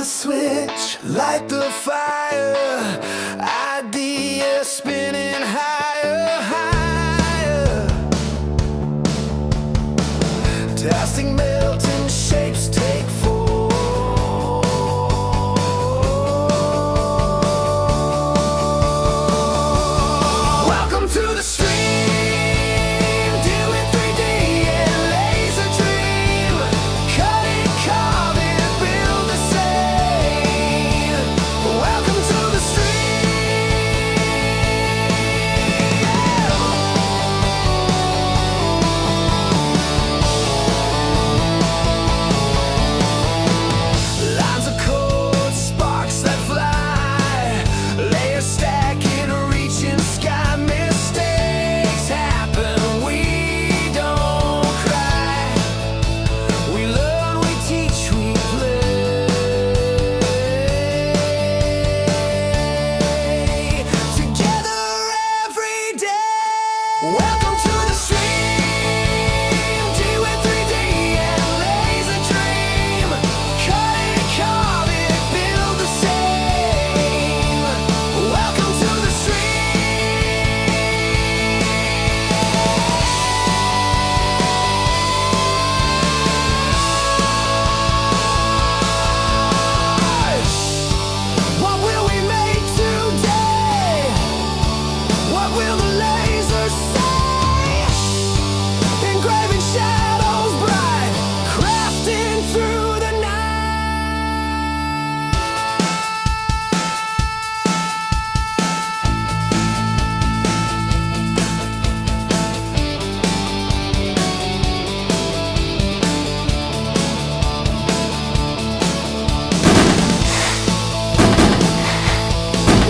switch, light the fire, idea spinning higher, higher, testing melting shapes take form. Welcome to the stream, doing 3D and laser dream, cut it, carve it, build the same. Welcome to the stream. Lines of code, sparks that fly, layers stacking, reaching sky. Mistakes happen, we don't cry. We learn, we teach, we play together every day. Welcome to the stream, doing 3D and laser dream, cut it, carve it, build the same. Welcome to the stream. What will we make today? What will the laser say? Engraving shadows bright, crafting through the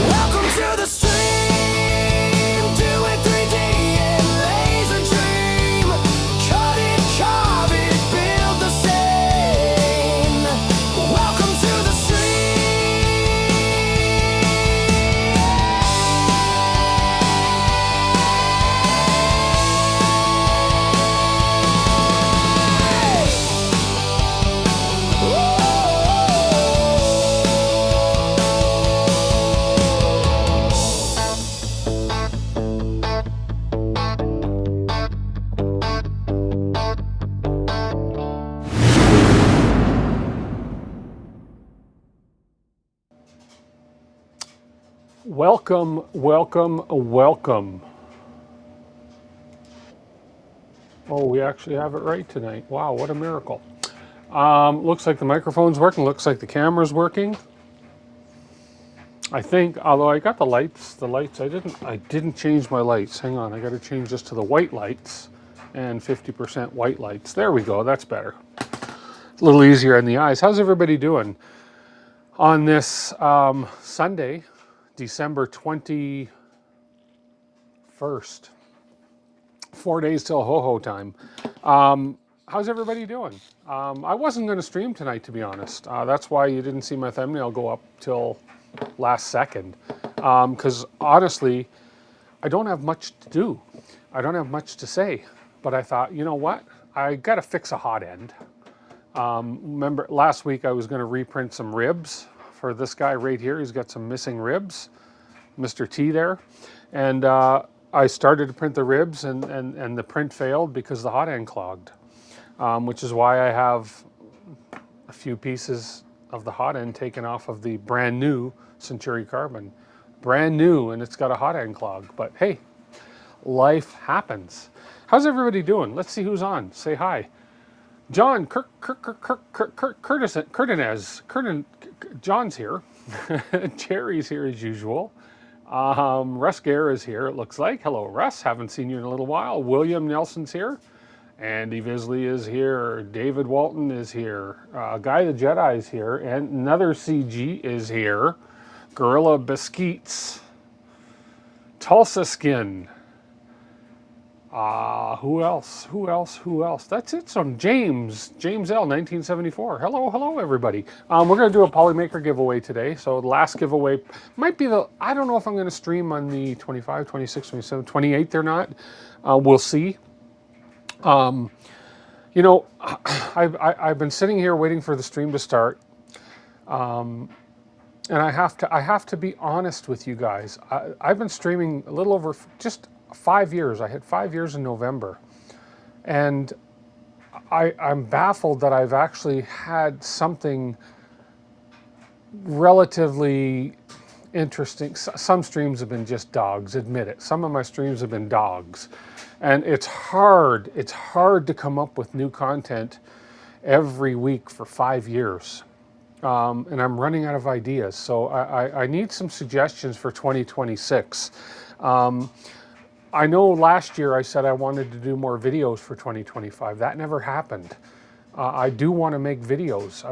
Welcome to the stream, doing 3D and laser dream, cut it, carve it, build the same. Welcome to the Welcome, welcome, welcome. Oh, we actually have it right tonight. Wow, what a miracle. Looks like the microphone's working, looks like the camera's working. I think, although I got the lights, I didn't change my lights. Hang on, I gotta change this to the white lights and 50% white lights. There we go, that's better. A little easier on the eyes. How's everybody doing on this Sunday, December 21st? 4 days till ho-ho time. How's everybody doing? I wasn't going to stream tonight, to be honest. That's why you didn't see my thumbnail go up till last second. Because honestly, I don't have much to do. I don't have much to say. But I thought, you know what? I got to fix a hot end. Remember, last week I was going to reprint some ribs for this guy right here. He's got some missing ribs, Mr. T there. And I started to print the ribs and the print failed because the hot end clogged, which is why I have a few pieces of the hot end taken off of the brand new Century Carbon. Brand new, and it's got a hot end clog. But hey, life happens. How's everybody doing? Let's see who's on. Say hi. John, John's here. Jerry's here as usual. Russ Gare is here, it looks like. Hello, Russ. Haven't seen you in a little while. William Nelson's here. Andy Visley is here. David Walton is here. Guy the Jedi is here. And another CG is here. Gorilla Biscuits. Tulsa Skin. Who else? That's it. So James L, 1974. Hello, everybody. We're going to do a Polymaker giveaway today. So the last giveaway might be I don't know if I'm going to stream on the 25, 26, 27, 28th or not. We'll see. You know, I've been sitting here waiting for the stream to start. And I have to be honest with you guys. I've been streaming a little over just 5 years. I hit 5 years in November. And I'm baffled that I've actually had something relatively interesting. Some streams have been just dogs, admit it. Some of my streams have been dogs. And it's hard to come up with new content every week for 5 years. And I'm running out of ideas. So I need some suggestions for 2026. I know last year I said I wanted to do more videos for 2025. That never happened. I do want to make videos.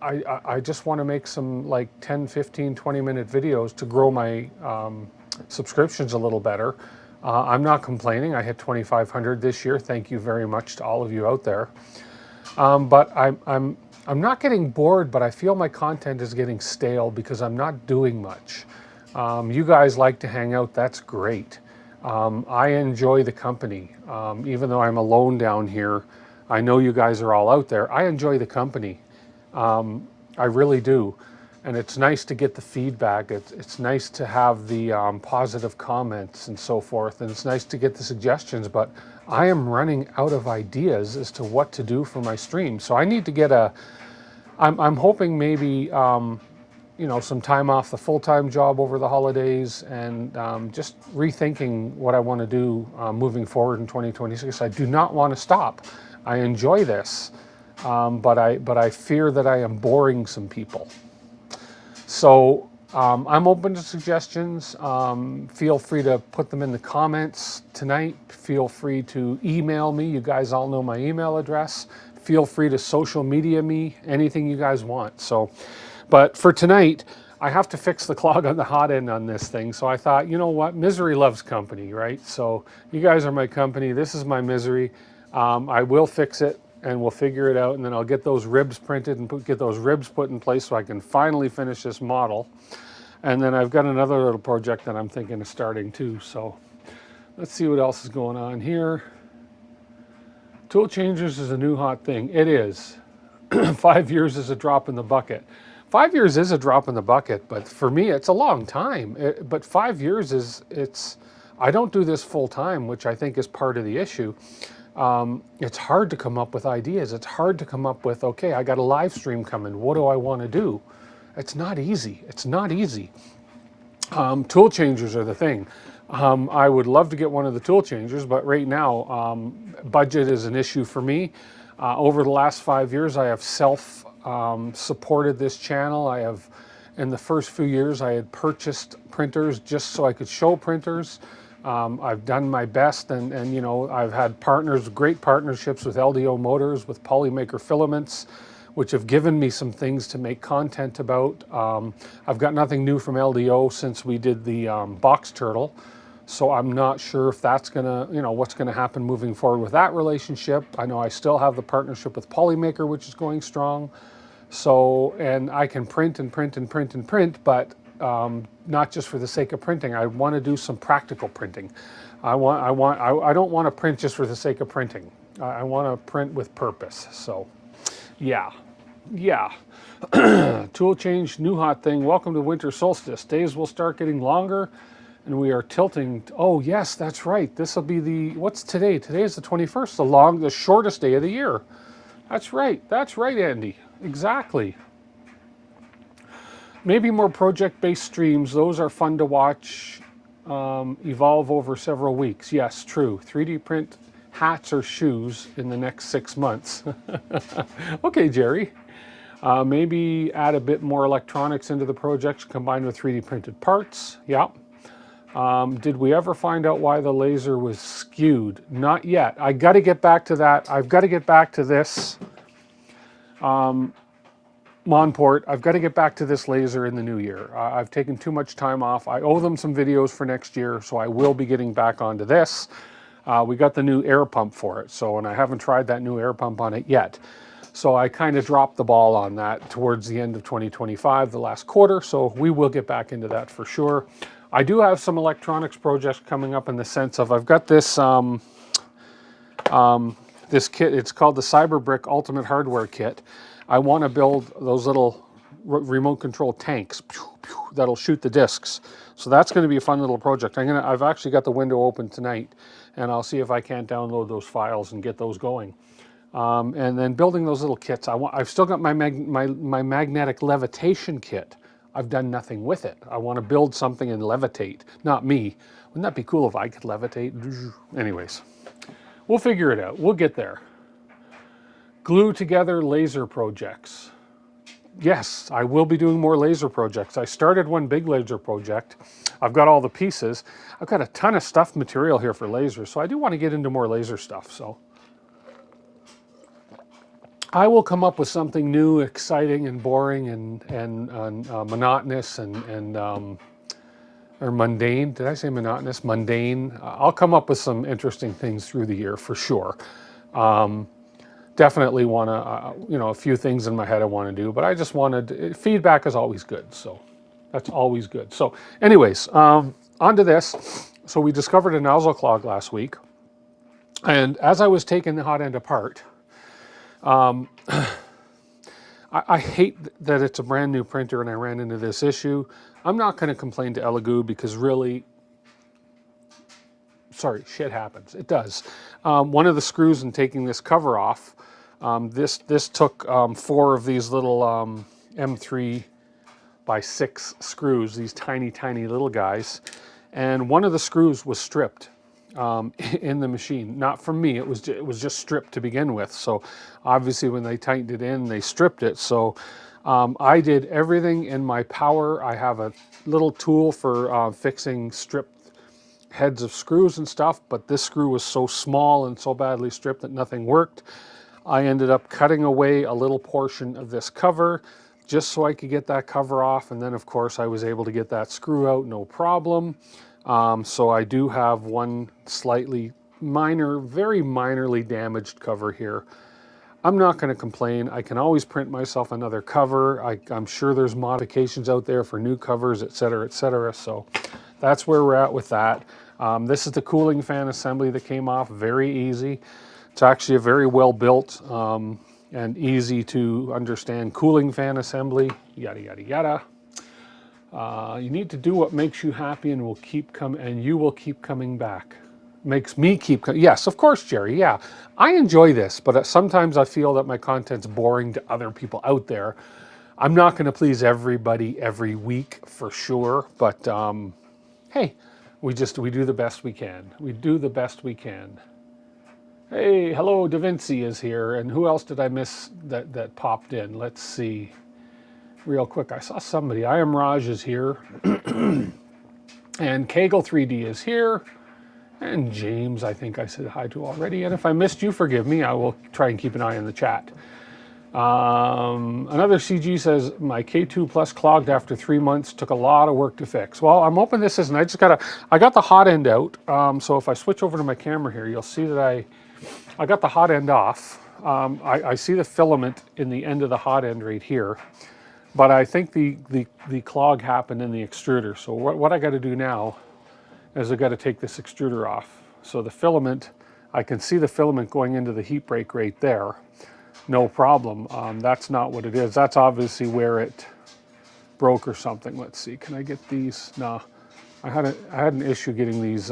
I just want to make some like 10, 15, 20-minute videos to grow my subscriptions a little better. I'm not complaining. I hit 2,500 this year. Thank you very much to all of you out there. But I'm not getting bored, but I feel my content is getting stale because I'm not doing much. You guys like to hang out. That's great. I enjoy the company. Even though I'm alone down here, I know you guys are all out there. I enjoy the company. I really do. And it's nice to get the feedback. It's nice to have the positive comments and so forth. And it's nice to get the suggestions. But I am running out of ideas as to what to do for my stream. So I need to get I'm hoping maybe, you know, some time off the full-time job over the holidays and just rethinking what I want to do moving forward in 2026. I do not want to stop. I enjoy this, but I fear that I am boring some people. So I'm open to suggestions. Feel free to put them in the comments tonight. Feel free to email me. You guys all know my email address. Feel free to social media me, anything you guys want. So, but for tonight, I have to fix the clog on the hot end on this thing. So I thought, you know what? Misery loves company, right? So you guys are my company. This is my misery. I will fix it and we'll figure it out. And then I'll get those ribs printed and get those ribs put in place so I can finally finish this model. And then I've got another little project that I'm thinking of starting too. So let's see what else is going on here. Tool changers is a new hot thing. It is. 5 years is a drop in the bucket. 5 years is a drop in the bucket, but for me, it's a long time. But 5 years I don't do this full time, which I think is part of the issue. It's hard to come up with ideas. It's hard to come up with, okay, I got a live stream coming. What do I want to do? It's not easy. It's not easy. Tool changers are the thing. I would love to get one of the tool changers, but right now, budget is an issue for me. Over the last 5 years, I have supported this channel. In the first few years, I had purchased printers just so I could show printers. I've done my best, and you know, I've had great partnerships with LDO Motors, with Polymaker Filaments, which have given me some things to make content about. I've got nothing new from LDO since we did the box turtle. So I'm not sure if that's gonna, you know, what's gonna happen moving forward with that relationship. I know I still have the partnership with Polymaker, which is going strong. So, and I can print and print and print and print, but not just for the sake of printing. I want to do some practical printing. I don't want to print just for the sake of printing. I want to print with purpose. So, yeah. Tool change, new hot thing. Welcome to winter solstice. Days will start getting longer. And we are tilting. Oh yes, that's right. This will be what's today? Today is the 21st, the shortest day of the year. That's right, Andy. Exactly. Maybe more project-based streams. Those are fun to watch evolve over several weeks. Yes, true. 3D print hats or shoes in the next 6 months. Okay, Jerry. Maybe add a bit more electronics into the projects combined with 3D printed parts. Yeah. Did we ever find out why the laser was skewed? Not yet. I got to get back to that. I've got to get back to this. Monport, I've got to get back to this laser in the new year. I've taken too much time off. I owe them some videos for next year, so I will be getting back onto this. We got the new air pump for it, and I haven't tried that new air pump on it yet. So I kind of dropped the ball on that towards the end of 2025, the last quarter, so we will get back into that for sure. I do have some electronics projects coming up in the sense of I've got this this kit. It's called the CyberBrick Ultimate Hardware Kit. I want to build those little remote control tanks that'll shoot the discs. So that's going to be a fun little project. I've actually got the window open tonight, and I'll see if I can't download those files and get those going. And then building those little kits. I've still got my magnetic levitation kit. I've done nothing with it. I want to build something and levitate. Not me. Wouldn't that be cool if I could levitate? Anyways, we'll figure it out. We'll get there. Glue together laser projects. Yes, I will be doing more laser projects. I started one big laser project. I've got all the pieces. I've got a ton of stuff material here for lasers, so I do want to get into more laser stuff. So I will come up with something new, exciting, and boring, and monotonous, or mundane. Did I say monotonous? Mundane. I'll come up with some interesting things through the year for sure. Definitely want to, a few things in my head I want to do, but I just wanted, feedback is always good, so that's always good. So anyways, on to this. So we discovered a nozzle clog last week, and as I was taking the hot end apart, I hate that it's a brand new printer and I ran into this issue. I'm not going to complain to Elegoo because really, sorry, shit happens. It does. One of the screws in taking this cover off, this took 4 of these little M3 by 6 screws, these tiny, tiny little guys. And one of the screws was stripped in the machine. Not from me, it was just stripped to begin with. So obviously when they tightened it in, they stripped it. So I did everything in my power. I have a little tool for fixing stripped heads of screws and stuff, but this screw was so small and so badly stripped that nothing worked. I ended up cutting away a little portion of this cover just so I could get that cover off, and then of course I was able to get that screw out no problem. So I do have one slightly minor, very minorly damaged cover here. I'm not going to complain. I can always print myself another cover. I'm sure there's modifications out there for new covers, etc., etc. So that's where we're at with that. This is the cooling fan assembly that came off, very easy. It's actually a very well built and easy to understand cooling fan assembly, yada, yada, yada. You need to do what makes you happy and you will keep coming back. Makes me keep, yes, of course, Jerry, yeah. I enjoy this, but sometimes I feel that my content's boring to other people out there. I'm not going to please everybody every week for sure, but hey, we do the best we can. We do the best we can. Hey, hello, Da Vinci is here, and who else did I miss that popped in? Let's see. Real quick, I saw somebody. I Am Raj is here, and Kegel 3D is here, and James I think I said hi to already, and if I missed you, forgive me. I will try and keep an eye on the chat. Another CG says, my K2 Plus clogged after 3 months, took a lot of work to fix. Well, I'm hoping this isn't. I got the hot end out, so if I switch over to my camera here, you'll see that I got the hot end off. I see the filament in the end of the hot end right here. But I think the clog happened in the extruder. So what I got to do now is I got to take this extruder off. So the filament, I can see the filament going into the heat break right there. No problem. That's not what it is. That's obviously where it broke or something. Let's see. Can I get these? No, I had an issue getting these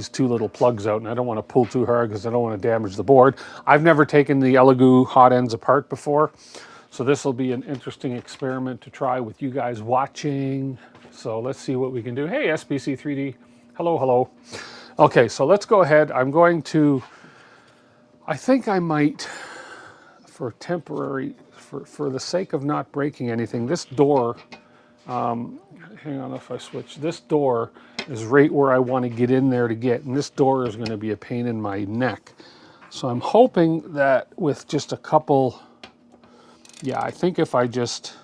2 little plugs out, and I don't want to pull too hard because I don't want to damage the board. I've never taken the Elegoo hot ends apart before. So this will be an interesting experiment to try with you guys watching. So let's see what we can do. Hey, SBC 3D. Hello, hello. Okay, so let's go ahead. I'm going to, I think I might, for temporary, for the sake of not breaking anything, this door, hang on if I switch, this door is right where I want to get in there to get, and this door is going to be a pain in my neck. So I'm hoping that with just a couple, yeah, I think if I just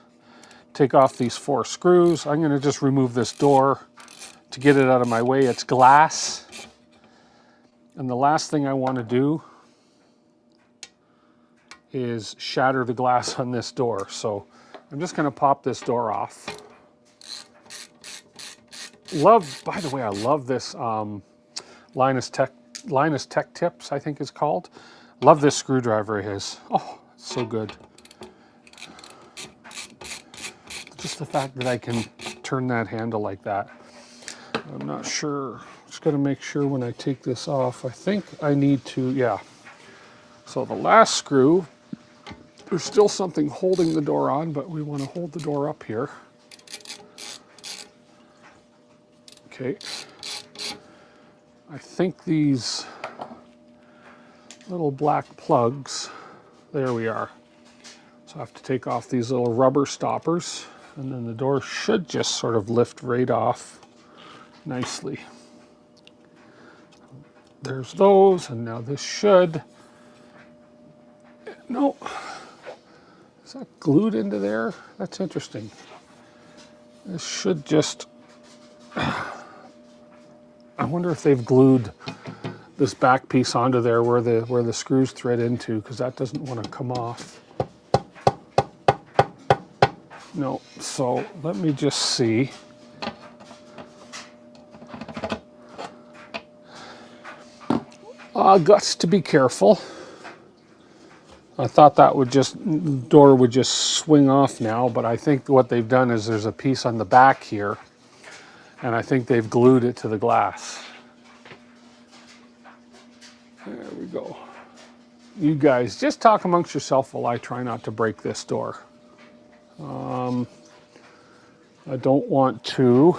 take off these 4 screws, I'm going to just remove this door to get it out of my way. It's glass. And the last thing I want to do is shatter the glass on this door. So I'm just going to pop this door off. By the way, I love this Linus Tech Tips, I think it's called. Love this screwdriver of his. Oh, it's so good. Just the fact that I can turn that handle like that. I'm not sure. Just got to make sure when I take this off. I think I need to, yeah. So the last screw, there's still something holding the door on, but we want to hold the door up here. Okay. I think these little black plugs, there we are. So I have to take off these little rubber stoppers, and then the door should just sort of lift right off nicely. There's those, and now this should, no, is that glued into there? That's interesting. This should just, I wonder if they've glued this back piece onto there where the screws thread into, because that doesn't want to come off. No, so let me just see. Guts to be careful. I thought that would just, door would just swing off now, but I think what they've done is there's a piece on the back here, and I think they've glued it to the glass. There we go. You guys, just talk amongst yourself while I try not to break this door. I don't want to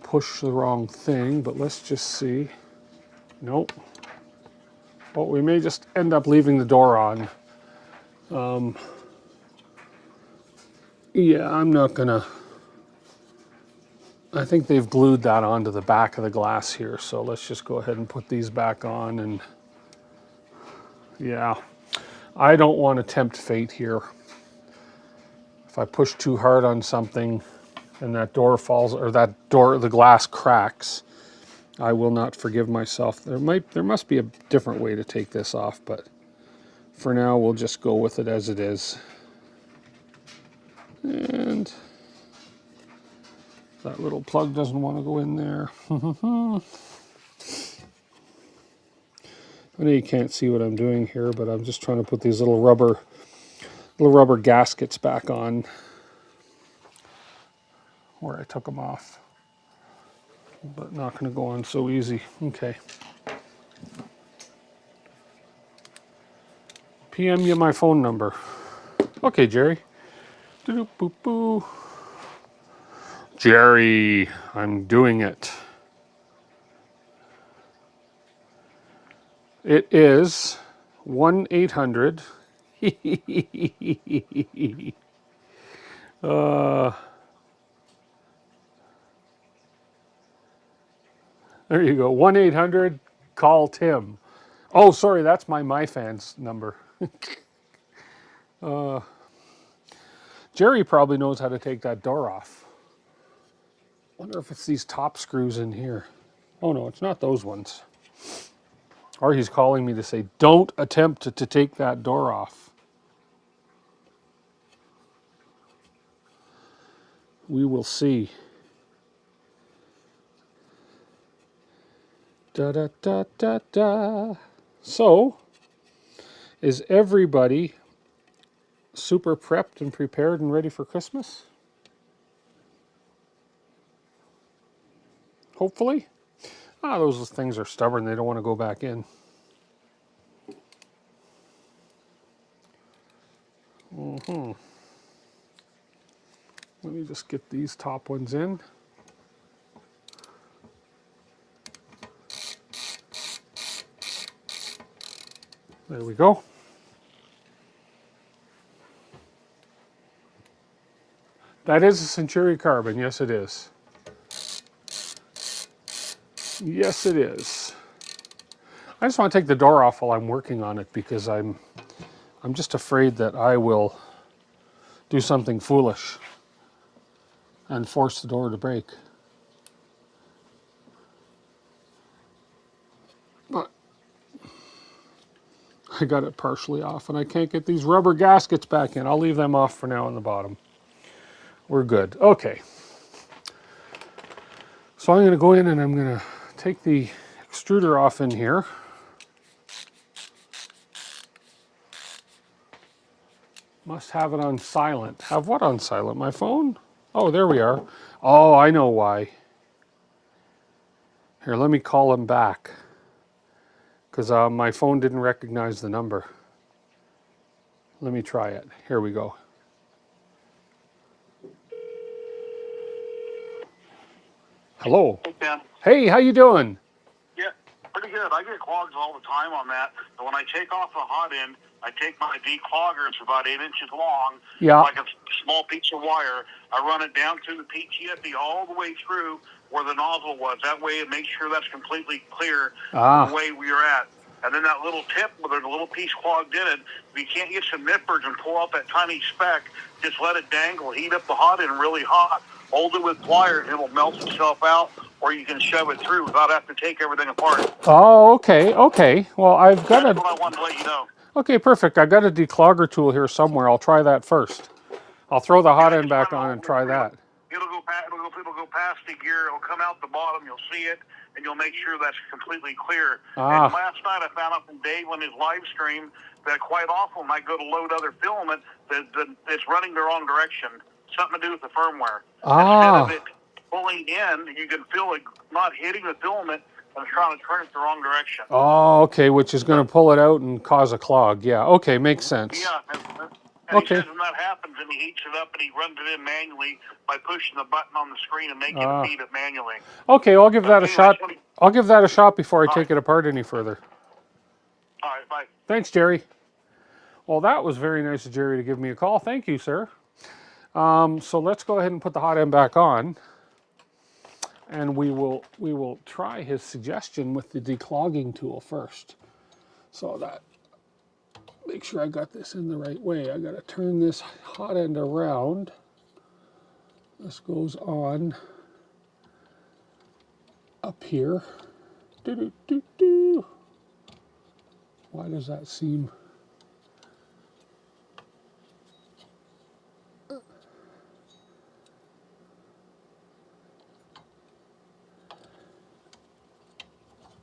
push the wrong thing, but let's just see. Nope. Well, we may just end up leaving the door on. Yeah, I'm not gonna, I think they've glued that onto the back of the glass here, so let's just go ahead and put these back on. And yeah, I don't want to tempt fate here. If I push too hard on something and that door falls, or the glass cracks, I will not forgive myself. There must be a different way to take this off, but for now we'll just go with it as it is. And that little plug doesn't want to go in there. I know you can't see what I'm doing here, but I'm just trying to put these little rubber gaskets back on where I took them off. But not going to go on so easy. Okay. PM you my phone number. Okay, Jerry. Doo-doo-boo-boo. Jerry, I'm doing it. It is 1-800. There you go. 1-800, call Tim. Oh, sorry, that's my MyFans number. Jerry probably knows how to take that door off. Wonder if it's these top screws in here. Oh no, it's not those ones. Or he's calling me to say, don't attempt to take that door off. We will see. Da da da da da. So, is everybody super prepped and prepared and ready for Christmas? Hopefully. Those things are stubborn. They don't want to go back in. Let me just get these top ones in. There we go. That is a Century carbon. Yes, it is. Yes, it is. I just want to take the door off while I'm working on it because I'm just afraid that I will do something foolish and force the door to break. But I got it partially off and I can't get these rubber gaskets back in. I'll leave them off for now on the bottom. We're good. Okay. So I'm going to go in and I'm going to take the extruder off in here. Must have it on silent. Have what on silent? My phone? Oh, there we are. Oh, I know why. Here, let me call him back. Because my phone didn't recognize the number. Let me try it. Here we go. Hello. Hey, Ben. Hey, how you doing? Yeah, pretty good. I get clogs all the time on that. But when I take off the hot end, I take my declogger. It's about 8 inches long. Yeah. Like a small piece of wire. I run it down through the PTFE all the way through where the nozzle was. That way it makes sure that's completely clear the way we are at. And then that little tip where there's a little piece clogged in it, if you can't get some nippers and pull out that tiny speck, just let it dangle. Heat up the hot end really hot. Hold it with pliers and it will melt itself out, or you can shove it through without having to take everything apart. Oh, okay, okay. Well, I've got That's what I wanted to let you know. Okay, perfect. I got a declogger tool here somewhere. I'll try that first. I'll throw the hot end back on and try that. It'll go past the gear. It'll come out the bottom. You'll see it, and you'll make sure that's completely clear. And last night I found out from Dave on his live stream that quite often when I go to load other filament, that it's running the wrong direction. Something to do with the firmware. Instead of it pulling in, you can feel it not hitting the filament and it's trying to turn it the wrong direction. Oh, okay, which is going to pull it out and cause a clog. Yeah, okay, makes sense. Yeah, and he says when that happens, and he heats it up and he runs it in manually by pushing the button on the screen and making it feed it manually. Okay, I'll give that a shot. I'll give that a shot before I take it apart any further. All right, bye. Thanks, Jerry. Well, that was very nice of Jerry to give me a call. Thank you, sir. So let's go ahead and put the hot end back on, and we will try his suggestion with the declogging tool first. So that, make sure I got this in the right way. I got to turn this hot end around. This goes on up here. Why does that seem?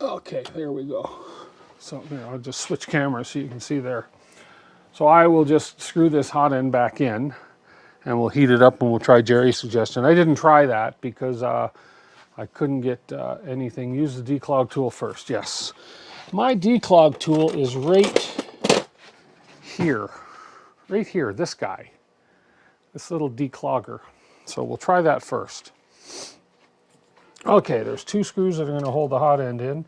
Okay, there we go. So there, I'll just switch cameras so you can see there. So I will just screw this hot end back in, and we'll heat it up, and we'll try Jerry's suggestion. I didn't try that because I couldn't get anything. Use the declog tool first. Yes, my declog tool is right here. Right here, this guy. This little declogger. So we'll try that first. Okay, there's 2 screws that are going to hold the hot end in.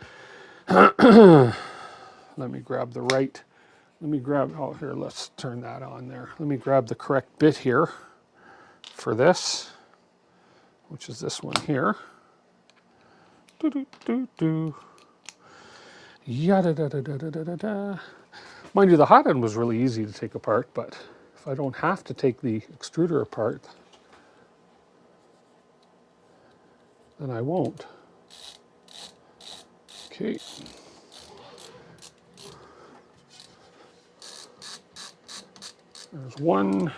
Let me grab the right. Let me grab, oh here, let's turn that on there. Let me grab the correct bit here for this, which is this one here. Yada da da da da da da da. Mind you, the hot end was really easy to take apart, but if I don't have to take the extruder apart, then I won't. Okay. There's one.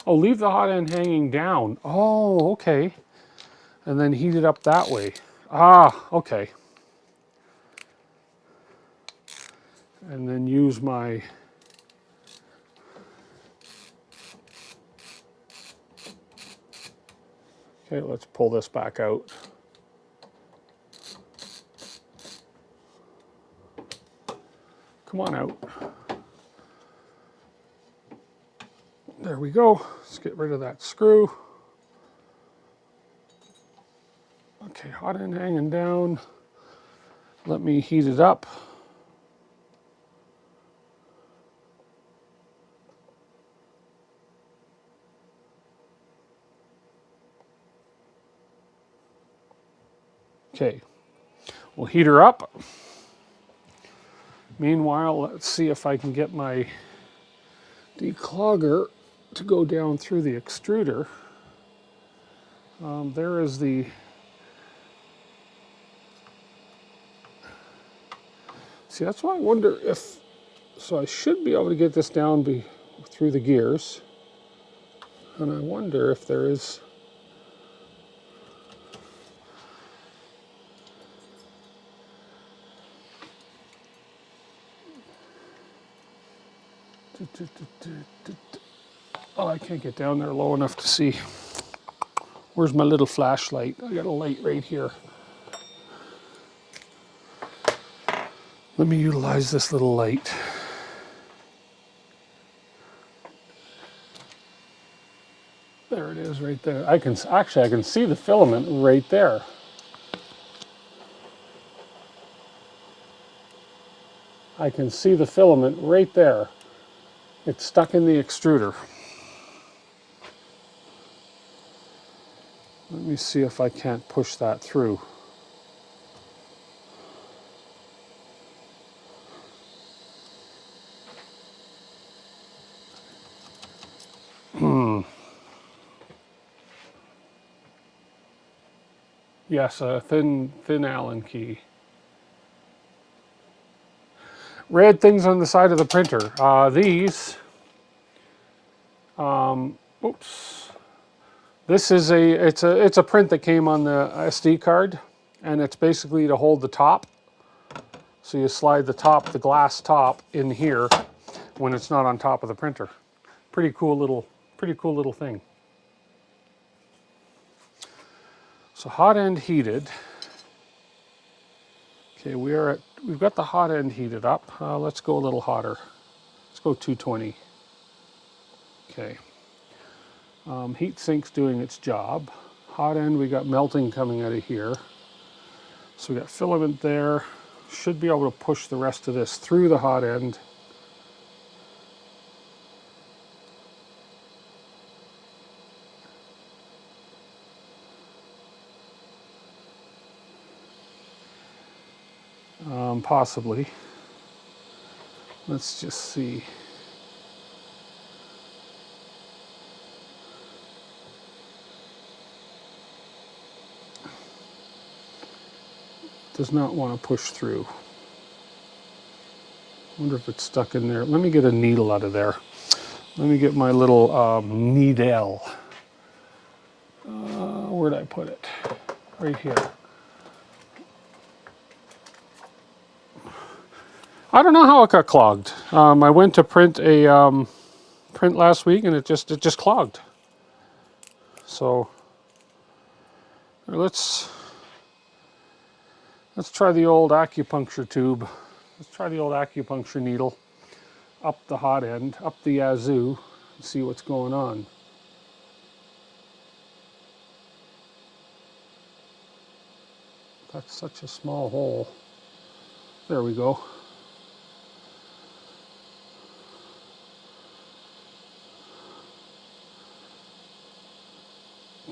Oh, leave the hot end hanging down. Oh, okay. And then heat it up that way. Ah, okay. And then use my okay, let's pull this back out. Come on out. There we go. Let's get rid of that screw. Okay, hot end hanging down. Let me heat it up. Okay, we'll heat her up. Meanwhile, let's see if I can get my declogger to go down through the extruder. There is the, see, that's why I wonder if, so I should be able to get this down through the gears. And I wonder if there is, Oh, I can't get down there low enough to see. Where's my little flashlight? I got a light right here. Let me utilize this little light. There it is right there. I can see the filament right there. I can see the filament right there. It's stuck in the extruder. Let me see if I can't push that through. Yes, a thin Allen key. Red things on the side of the printer. These. Oops. This is it's a print that came on the SD card, and it's basically to hold the top. So you slide the glass top in here when it's not on top of the printer. Pretty cool little thing. So hot end heated. Okay, we've got the hot end heated up. Let's go a little hotter. Let's go 220. Okay. Heat sink's doing its job. Hot end, we got melting coming out of here. So we got filament there. Should be able to push the rest of this through the hot end. Possibly. Let's just see. Does not want to push through. Wonder if it's stuck in there. Let me get a needle out of there. Let me get my little needle. Where'd I put it? Right here. I don't know how it got clogged. I went to print a print last week and it just clogged. So let's try the old acupuncture tube. Let's try the old acupuncture needle up the hot end, up the yazoo, and see what's going on. That's such a small hole. There we go.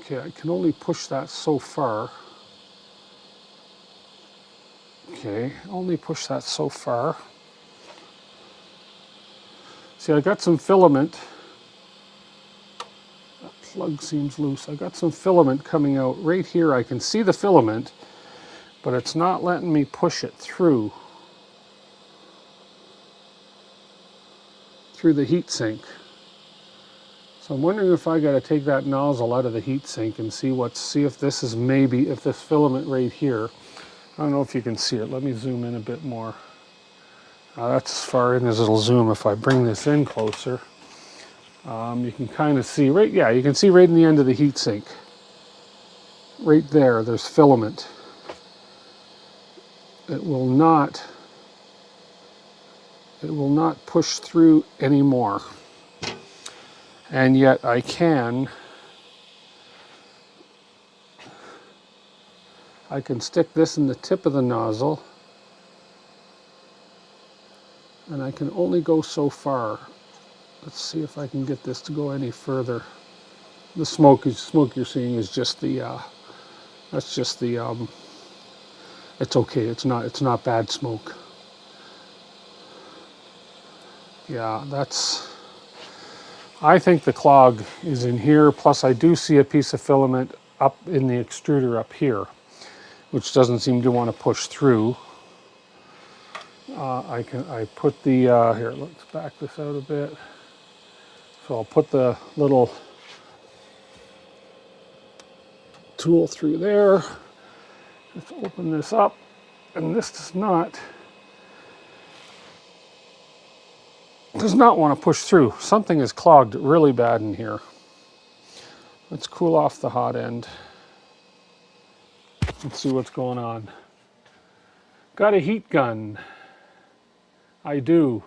Okay, I can only push that so far. Okay, only push that so far. See, I got some filament. That plug seems loose. I got some filament coming out right here. I can see the filament, but it's not letting me push it through the heat sink. So I'm wondering if I got to take that nozzle out of the heat sink and see if this is if this filament right here. I don't know if you can see it. Let me zoom in a bit more. That's as far in as it'll zoom. If I bring this in closer, you can kind of see right. Yeah, you can see right in the end of the heat sink. Right there, there's filament. It will not push through anymore. And yet I can stick this in the tip of the nozzle, and I can only go so far. Let's see if I can get this to go any further. The smoke you're seeing is just the that's just the it's okay. It's not bad smoke. Yeah, I think the clog is in here. Plus, I do see a piece of filament up in the extruder up here, which doesn't seem to want to push through. I put the here. Let's back this out a bit. So I'll put the little tool through there. Let's open this up, and this does not does not want to push through. Something is clogged really bad in here. Let's cool off the hot end. Let's see what's going on. Got a heat gun. I do.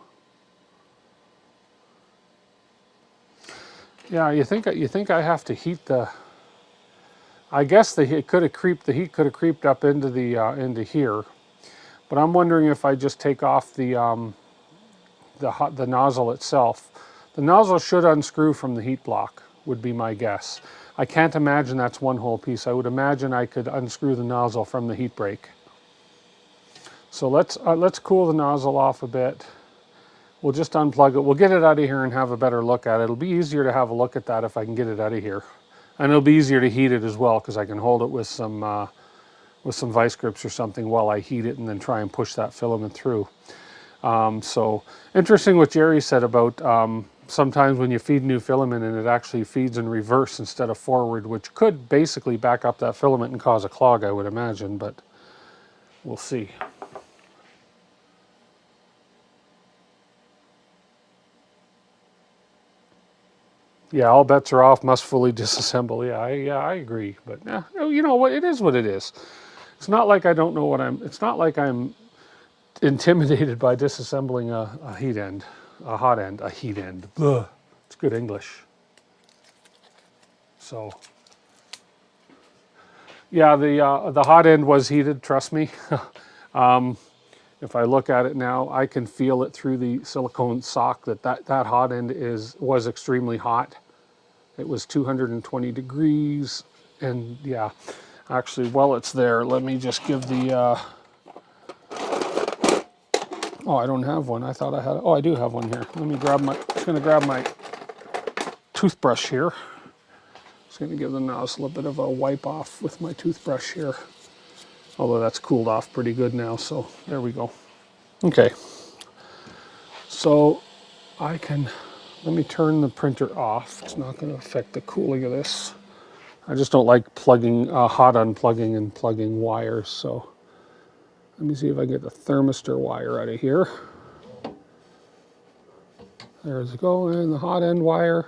Yeah, you think I have to heat the? I guess the heat could have creeped up into the into here, but I'm wondering if I just take off the nozzle itself. The nozzle should unscrew from the heat block, would be my guess. I can't imagine that's one whole piece. I would imagine I could unscrew the nozzle from the heat break. So let's cool the nozzle off a bit. We'll just unplug it. We'll get it out of here and have a better look at it. It'll be easier to have a look at that if I can get it out of here. And it'll be easier to heat it as well because I can hold it with some vice grips or something while I heat it and then try and push that filament through. So interesting what Jerry said about sometimes when you feed new filament and it actually feeds in reverse instead of forward, which could basically back up that filament and cause a clog, I would imagine, but we'll see. Yeah, all bets are off, must fully disassemble. Yeah, I agree. But yeah, you know what? It is what it is. It's not like I don't know what it's not like I'm intimidated by disassembling a heat end, a hot end, a heat end. Ugh. It's good English. So, yeah, the hot end was heated. Trust me. If I look at it now, I can feel it through the silicone sock that hot end was extremely hot. It was 220 degrees, and yeah, actually, while it's there, let me just give the. Oh, I don't have one. I thought I had. Oh, I do have one here. Let me grab my. I'm just going to grab my toothbrush here. Just going to give the nozzle a bit of a wipe off with my toothbrush here. Although that's cooled off pretty good now, so there we go. Okay. So I can. Let me turn the printer off. It's not going to affect the cooling of this. I just don't like plugging, hot unplugging and plugging wires, so let me see if I can get the thermistor wire out of here. There's it go, and the hot end wire.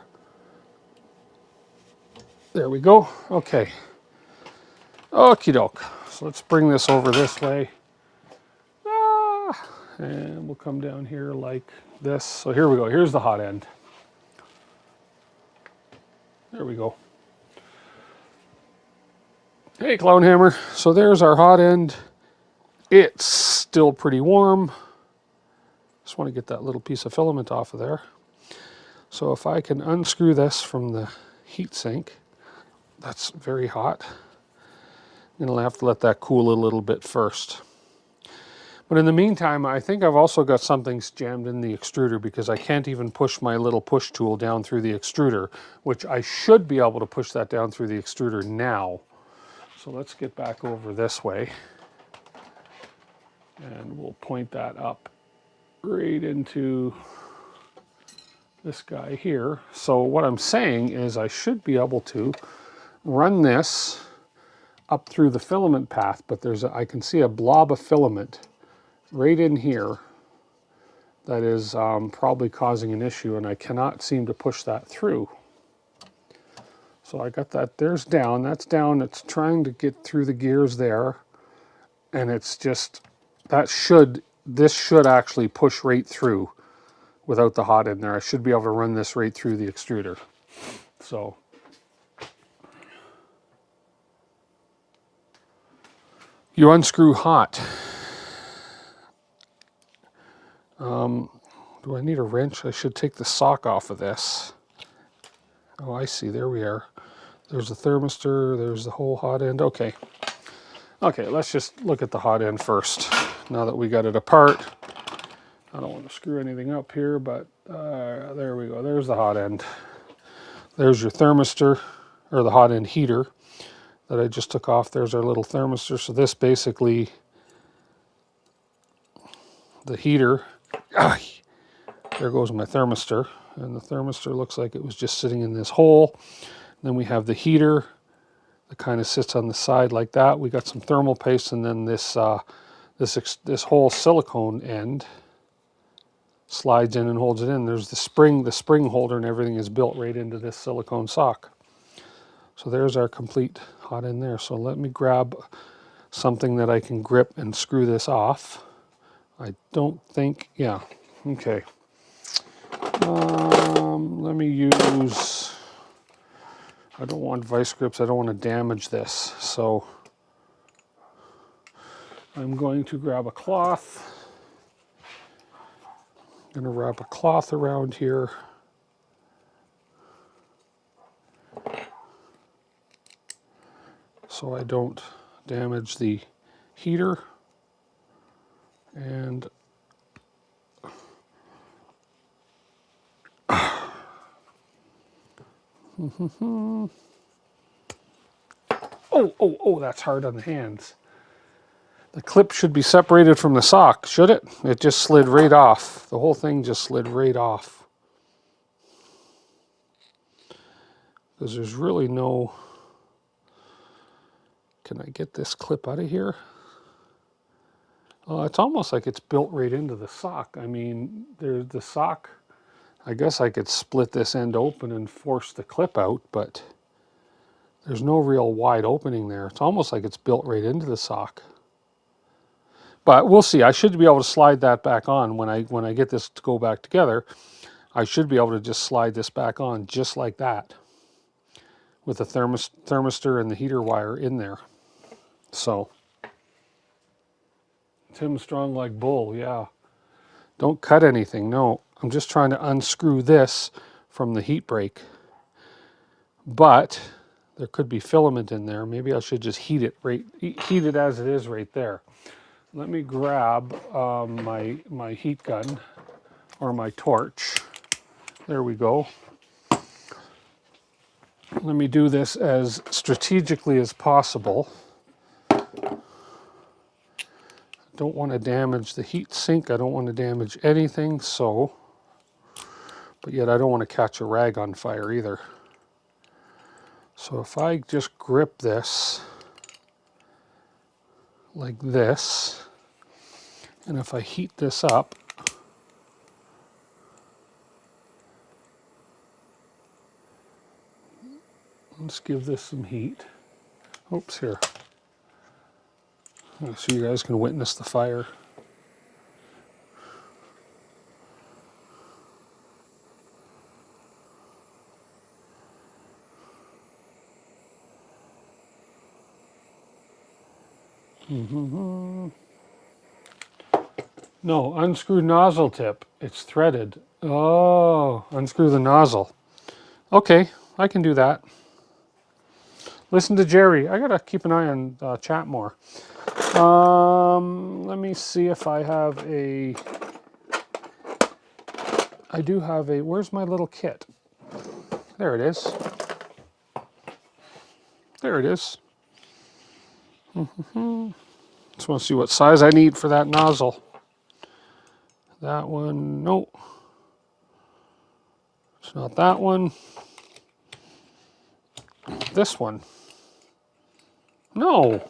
There we go. Okay. Okie doke. So let's bring this over this way. And we'll come down here like this. So here we go. Here's the hot end. There we go. Hey, Clown Hammer. So there's our hot end. It's still pretty warm. Just want to get that little piece of filament off of there. So if I can unscrew this from the heat sink, that's very hot. I'm going to have to let that cool a little bit first. But in the meantime, I think I've also got something jammed in the extruder because I can't even push my little push tool down through the extruder, which I should be able to push that down through the extruder now. So let's get back over this way. And we'll point that up right into this guy here. So what I'm saying is I should be able to run this up through the filament path, but I can see a blob of filament right in here that is probably causing an issue, and I cannot seem to push that through. So I got that, that's down, it's trying to get through the gears there, and it's just, this should actually push right through without the hot end there. I should be able to run this right through the extruder. So you unscrew hot. Do I need a wrench? I should take the sock off of this. Oh, I see. There we are. There's the thermistor. There's the whole hot end. Okay. Okay, let's just look at the hot end first. Now that we got it apart. I don't want to screw anything up here, but there we go. There's the hot end. There's your thermistor, or the hot end heater that I just took off. There's our little thermistor. So this basically, the heater, there goes my thermistor. And the thermistor looks like it was just sitting in this hole. Then we have the heater that kind of sits on the side like that. We got some thermal paste, and then this whole silicone end slides in and holds it in. There's the spring holder and everything is built right into this silicone sock. So there's our complete hot end there. So let me grab something that I can grip and screw this off. I don't think, yeah, okay. Let me use, I don't want vice grips, I don't want to damage this. So I'm going to grab a cloth. I'm going to wrap a cloth around here. So I don't damage the heater. And oh, that's hard on the hands. The clip should be separated from the sock, should it? It just slid right off. The whole thing just slid right off. Because there's really no... Can I get this clip out of here? It's almost like it's built right into the sock. I mean, there's the sock. I guess I could split this end open and force the clip out, but there's no real wide opening there. It's almost like it's built right into the sock. But we'll see. I should be able to slide that back on when I get this to go back together. I should be able to just slide this back on just like that with the thermistor and the heater wire in there. So, Tim Strong like bull, yeah. Don't cut anything, no. I'm just trying to unscrew this from the heat break. But there could be filament in there. Maybe I should just heat it as it is right there. Let me grab my heat gun or my torch. There we go. Let me do this as strategically as possible. Don't want to damage the heat sink. I don't want to damage anything, so, but yet I don't want to catch a rag on fire either. So if I just grip this like this, and if I heat this up, let's give this some heat. Oops, here. So you guys can witness the fire. No, unscrew nozzle tip. It's threaded. Oh, unscrew the nozzle. Okay, I can do that. Listen to Jerry. I gotta keep an eye on chat more. Let me see if I have a... I do have a... Where's my little kit? There it is. There it is. Just want to see what size I need for that nozzle. That one, no. It's not that one. This one. No.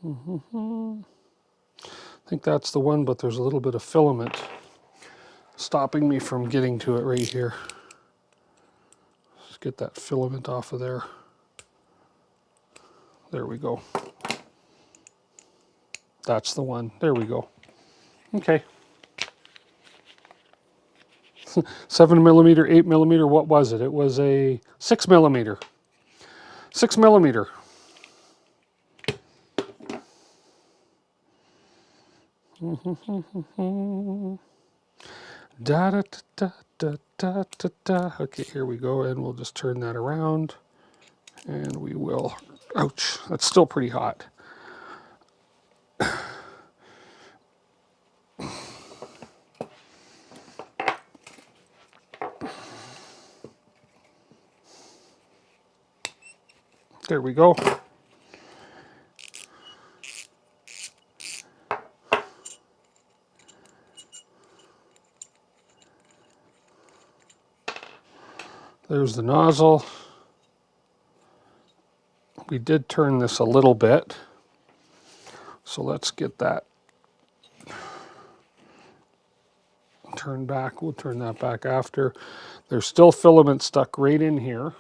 I think that's the one, but there's a little bit of filament stopping me from getting to it right here. Let's get that filament off of there. There we go. That's the one. There we go. Okay. 7mm, 8mm, what was it? It was a 6mm. 6mm. Da da da da da da da. Okay, here we go, and we'll just turn that around, and we will. Ouch! That's still pretty hot. There we go. There's the nozzle. We did turn this a little bit, so let's get that turned back. We'll turn that back after. There's still filament stuck right in here.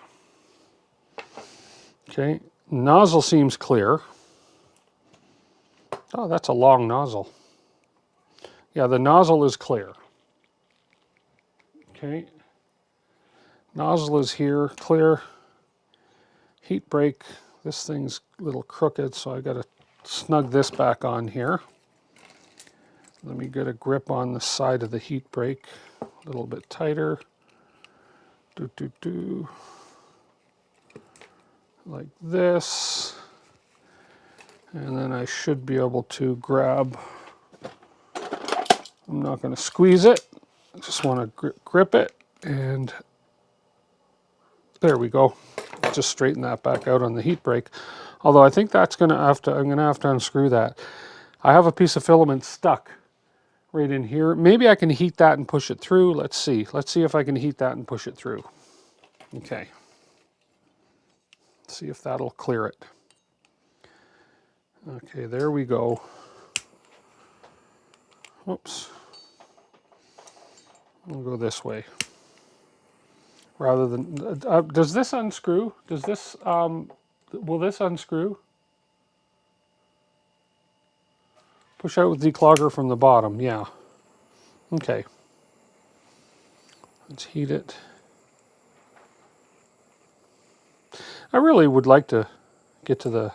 Okay, nozzle seems clear. Oh, that's a long nozzle. Yeah, the nozzle is clear. Okay, nozzle is here, clear. Heat break. This thing's a little crooked, so I got to snug this back on here. Let me get a grip on the side of the heat break, a little bit tighter. Like this. And then I should be able to grab, I'm not going to squeeze it, I just want to grip it, and there we go. Just straighten that back out on the heat break. Although I think that's going to have to, I'm going to have to unscrew that. I have a piece of filament stuck right in here. Maybe I can heat that and push it through. Let's see. Let's see if I can heat that and push it through. Okay. See if that'll clear it. Okay, there we go. Whoops. We'll go this way. Rather than, does this unscrew? Does this, will this unscrew? Push out with declogger from the bottom, yeah. Okay. Let's heat it. I really would like to get to the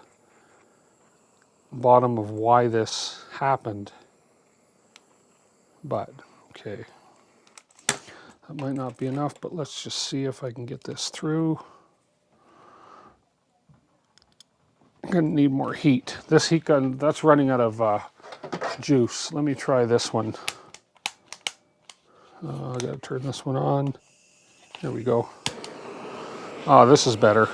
bottom of why this happened. But, okay. That might not be enough, but let's just see if I can get this through. I'm gonna need more heat. This heat gun, that's running out of juice. Let me try this one. I gotta turn this one on. There we go. Oh, this is better.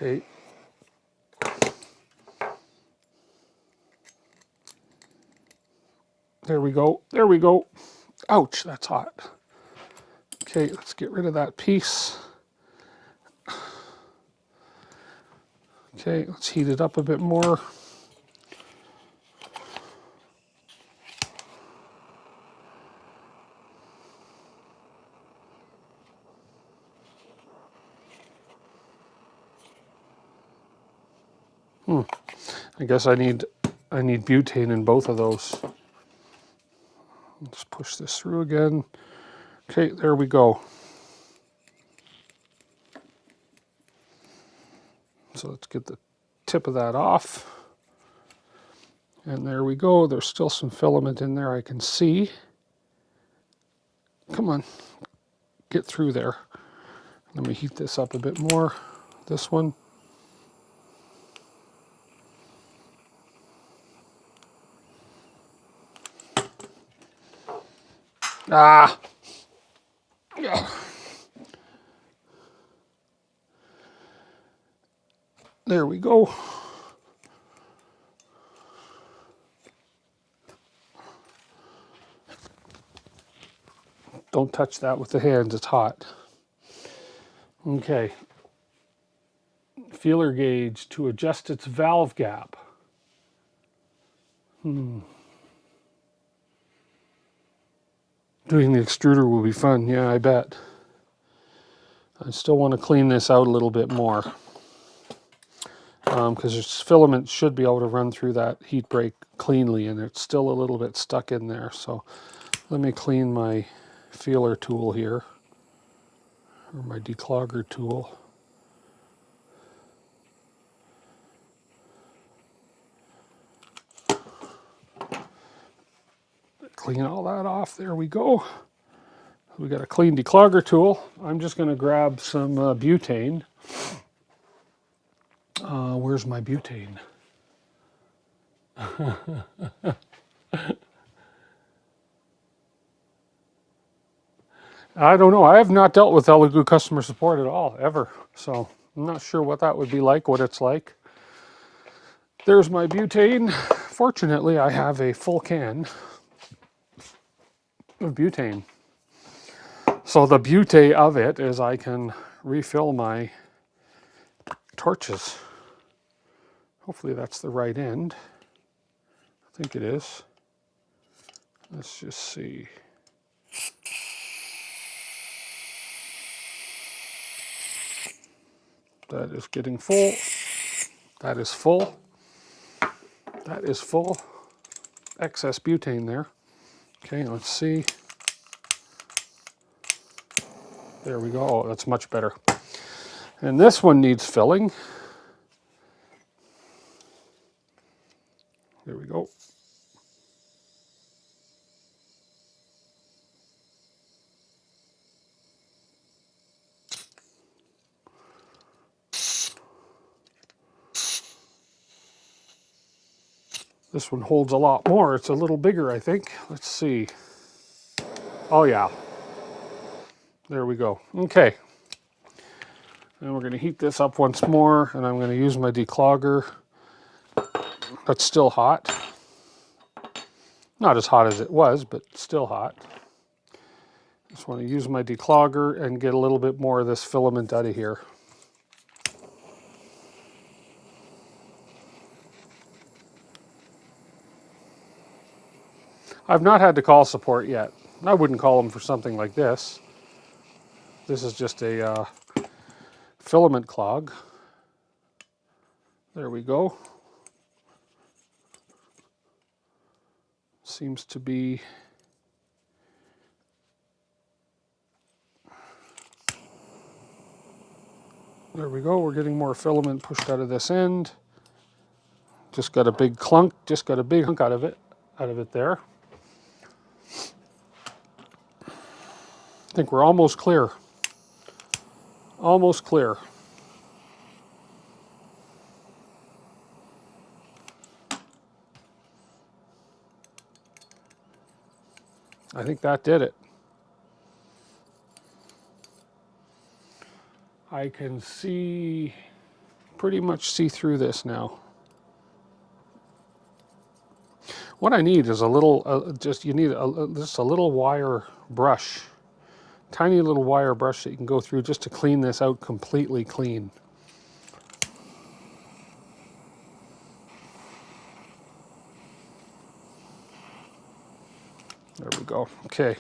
Okay. There we go. There we go. Ouch, that's hot. Okay, let's get rid of that piece. Okay, let's heat it up a bit more. I guess I need butane in both of those. Let's push this through again. Okay, there we go. So let's get the tip of that off. And there we go. There's still some filament in there I can see. Come on, get through there. Let me heat this up a bit more. This one. Ah! Yeah. There we go. Don't touch that with the hands, it's hot. Okay. Feeler gauge to adjust its valve gap. Doing the extruder will be fun, yeah, I bet. I still want to clean this out a little bit more. Because this filament should be able to run through that heat break cleanly, and it's still a little bit stuck in there. So let me clean my feeler tool here, or my declogger tool. Clean all that off. There we go. We got a clean declogger tool. I'm just going to grab some butane. Where's my butane? I don't know. I have not dealt with Elegoo customer support at all, ever. So I'm not sure what that would be like, what it's like. There's my butane. Fortunately, I have a full can of butane. So the beauty of it is I can refill my torches. Hopefully that's the right end. I think it is. Let's just see. That is getting full. That is full. That is full. Excess butane there. Okay, let's see. There we go. Oh, that's much better. And this one needs filling. There we go. This one holds a lot more. It's a little bigger, I think. Let's see. Oh yeah. There we go. Okay. And we're going to heat this up once more, and I'm going to use my declogger. That's still hot. Not as hot as it was, but still hot. Just want to use my declogger and get a little bit more of this filament out of here. I've not had to call support yet. I wouldn't call them for something like this. This is just a filament clog. There we go. Seems to be there we go. We're getting more filament pushed out of this end. Just got a big clunk. Just got a big hunk out of it there. I think we're almost clear. Almost clear. I think that did it. I can see, pretty much see through this now. What I need is a little, just a little wire brush. Tiny little wire brush that you can go through just to clean this out completely clean. There we go. Okay.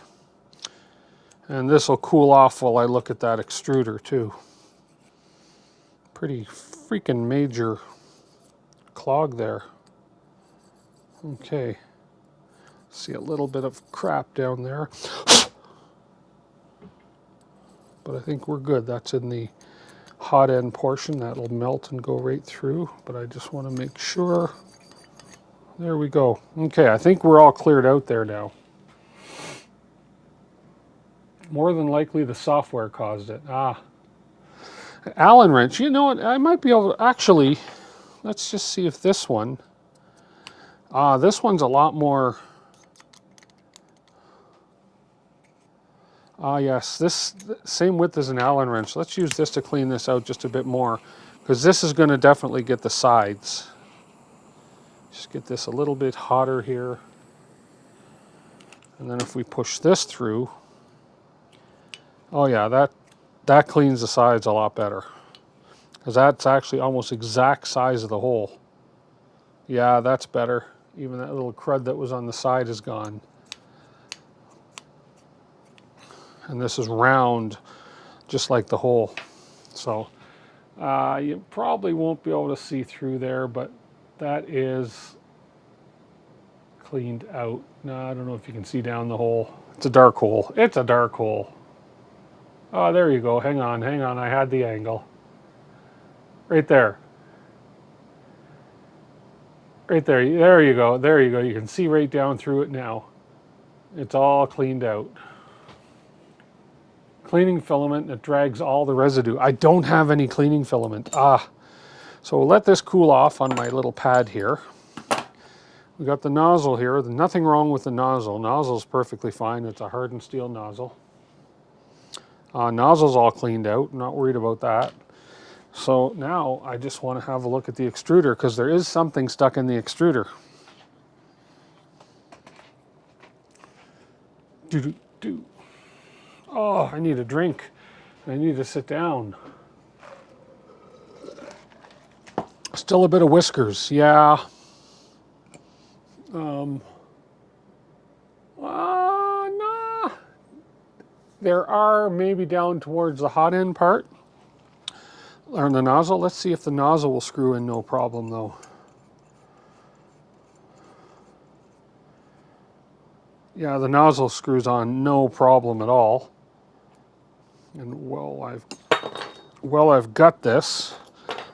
And this will cool off while I look at that extruder too. Pretty freaking major clog there. Okay. See a little bit of crap down there. But I think we're good. That's in the hot end portion. That'll melt and go right through. But I just want to make sure. There we go. Okay, I think we're all cleared out there now. More than likely the software caused it. Ah. Allen wrench. You know what? I might be able to actually, let's just see if this one. This one's a lot more. Yes, this same width as an Allen wrench. Let's use this to clean this out just a bit more, because this is going to definitely get the sides. Just get this a little bit hotter here. And then if we push this through, oh yeah, that cleans the sides a lot better, because that's actually almost exact size of the hole. Yeah, that's better. Even that little crud that was on the side is gone. And this is round, just like the hole. So you probably won't be able to see through there, but that is cleaned out. No, I don't know if you can see down the hole. It's a dark hole. It's a dark hole. Oh, there you go. Hang on, hang on. I had the angle. Right there. Right there. There you go. There you go. You can see right down through it now. It's all cleaned out. Cleaning filament that drags all the residue. I don't have any cleaning filament. So we'll let this cool off on my little pad here. We got the nozzle here. Nothing wrong with the nozzle. Nozzle's perfectly fine. It's a hardened steel nozzle. Nozzle's all cleaned out, not worried about that. So now I just want to have a look at the extruder because there is something stuck in the extruder. Do. Oh, I need a drink. I need to sit down. Still a bit of whiskers, yeah. Nah. There are maybe down towards the hot end part. Or the nozzle. Let's see if the nozzle will screw in no problem though. Yeah, the nozzle screws on no problem at all. And well, I've got this.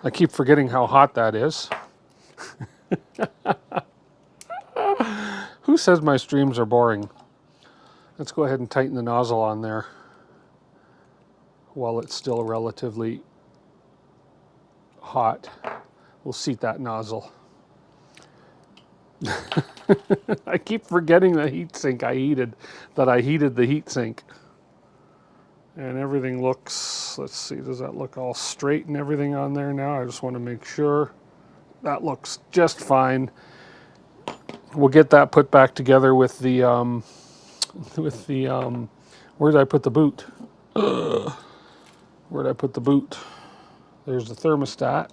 I keep forgetting how hot that is. Who says my streams are boring? Let's go ahead and tighten the nozzle on there while it's still relatively hot. We'll seat that nozzle. I keep forgetting the heat sink I heated the heat sink. And everything looks, let's see, does that look all straight and everything on there now? I just want to make sure. That looks just fine. We'll get that put back together with the, where did I put the boot? Where did I put the boot? There's the thermostat.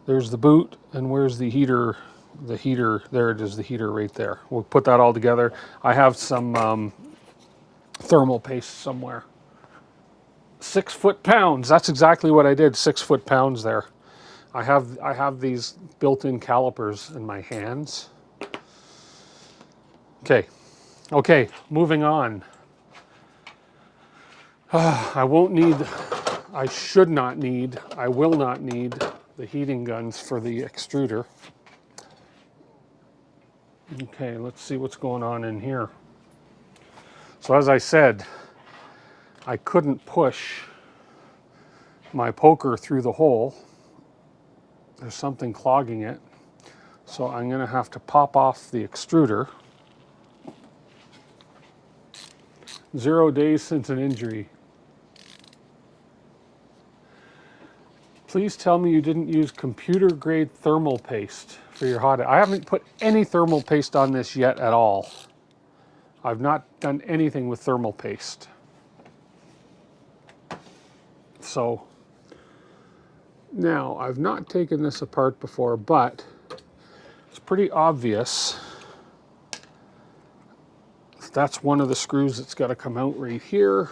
There's the boot, and where's the heater? The heater, there it is, the heater right there. We'll put that all together. I have some thermal paste somewhere. 6 foot-pounds, that's exactly what I did, 6 foot-pounds there. I have these built-in calipers in my hands. Okay, moving on. I should not need, I will not need the heating guns for the extruder. Okay, let's see what's going on in here. So as I said, I couldn't push my poker through the hole. There's something clogging it. So I'm going to have to pop off the extruder. 0 days since an injury. Please tell me you didn't use computer grade thermal paste for your hot end. I haven't put any thermal paste on this yet at all. I've not done anything with thermal paste. So now I've not taken this apart before, but it's pretty obvious. That's one of the screws that's got to come out right here.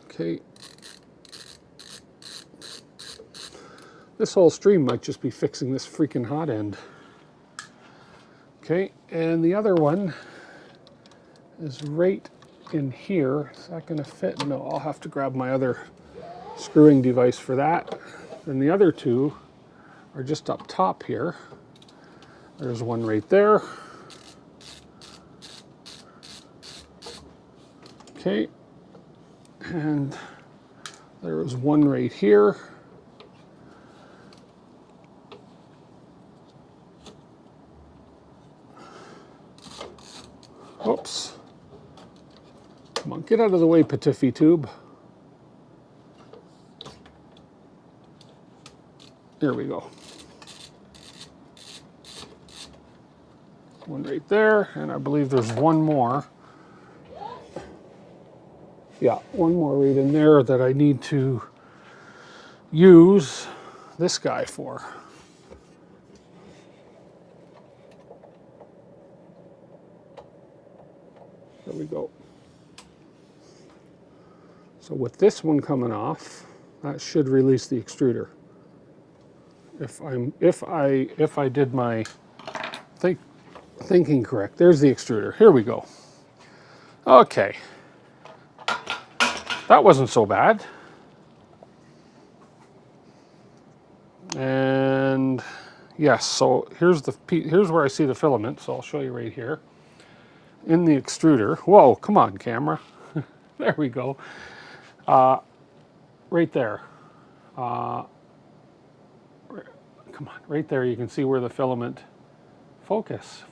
Okay. This whole stream might just be fixing this freaking hot end. Okay, and the other one is right in here. Is that going to fit? No, I'll have to grab my other screwing device for that. And the other two are just up top here. There's one right there. Okay, and there was one right here. Oops. Come on, get out of the way, Patiffy tube. There we go. One right there, and I believe there's one more. Yeah, one more right in there that I need to use this guy for. There we go. So with this one coming off, that should release the extruder. If I did my thinking correct. There's the extruder. Here we go. Okay. That wasn't so bad. And yes, so here's where I see the filament, so I'll show you right here. In the extruder. Whoa, come on, camera. There we go. Right there. Come on, right there you can see where the filament... Focus.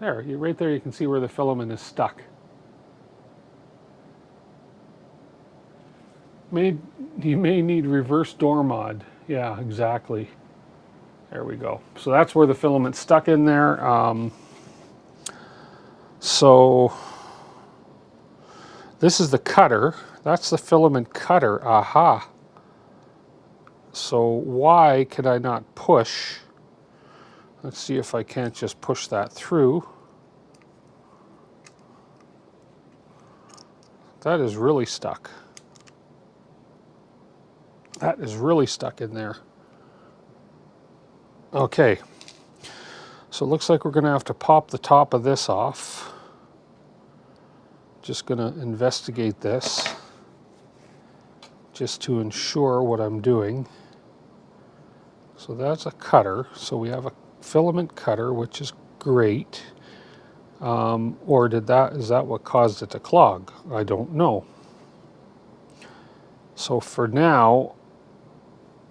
There, right there you can see where the filament is stuck. You may need reverse door mod. Yeah, exactly. There we go. So that's where the filament's stuck in there. So this is the cutter. That's the filament cutter. Aha. So why could I not push? Let's see if I can't just push that through. That is really stuck. That is really stuck in there. Okay. So it looks like we're going to have to pop the top of this off. Just going to investigate this just to ensure what I'm doing. So that's a cutter. So we have a filament cutter, which is great. Or is that what caused it to clog? I don't know. So for now,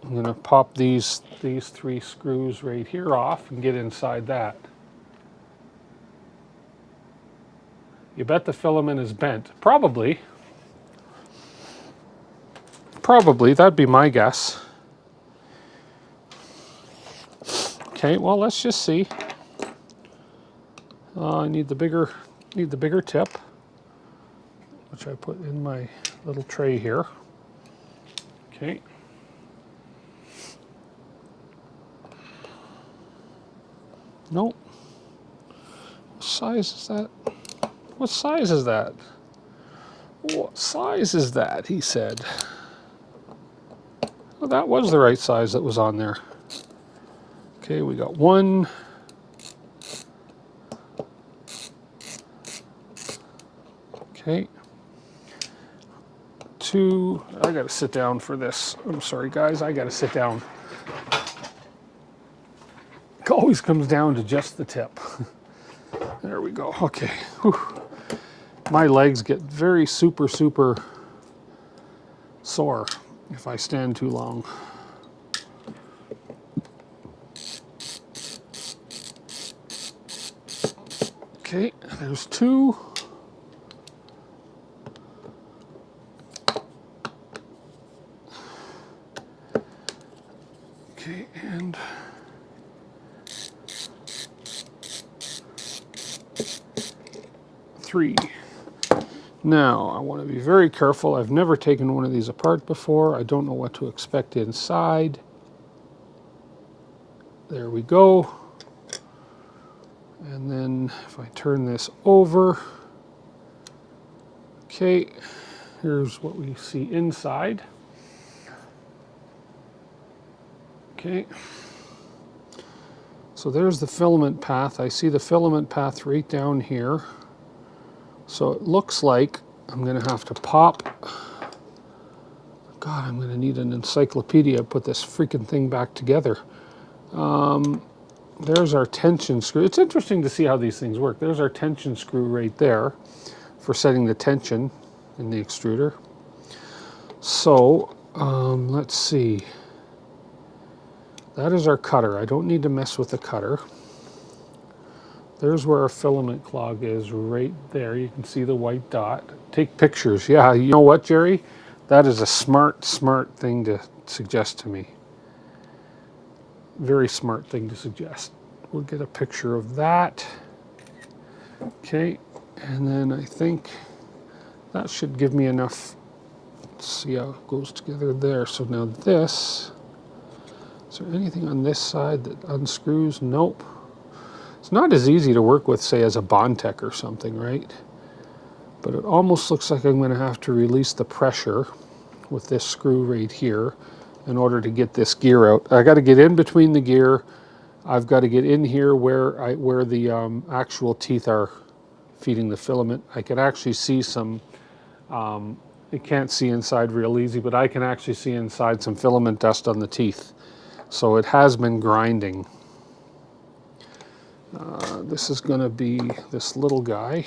I'm going to pop these 3 screws right here off and get inside that. You bet the filament is bent. Probably. Probably, that'd be my guess. Okay, well, let's just see. I need the bigger tip, which I put in my little tray here. Okay. Nope. What size is that? What size is that? What size is that? He said. Well, that was the right size that was on there. Okay, we got 1. Okay. 2. I gotta sit down for this. I'm sorry, guys. I gotta sit down. It always comes down to just the tip. There we go. Okay. Whew. My legs get very super sore if I stand too long. Okay, there's 2. Okay, and three. Now, I want to be very careful. I've never taken one of these apart before. I don't know what to expect inside. There we go. And then if I turn this over, okay, here's what we see inside. Okay. So there's the filament path. I see the filament path right down here. So it looks like I'm going to have to pop. God, I'm going to need an encyclopedia to put this freaking thing back together. There's our tension screw. It's interesting to see how these things work. There's our tension screw right there for setting the tension in the extruder. So let's see. That is our cutter. I don't need to mess with the cutter. There's where our filament clog is right there. You can see the white dot. Take pictures. Yeah, you know what, Jerry? That is a smart thing to suggest to me. Very smart thing to suggest. We'll get a picture of that. Okay, and then I think that should give me enough. Let's see how it goes together there. So now this, is there anything on this side that unscrews? Nope. It's not as easy to work with, say, as a Bondtech or something, right? But it almost looks like I'm going to have to release the pressure with this screw right here in order to get this gear out. I got to get in between the gear. I've got to get in here where the actual teeth are feeding the filament. I can actually see some, you can't see inside real easy, but I can actually see inside some filament dust on the teeth. So it has been grinding. This is going to be this little guy.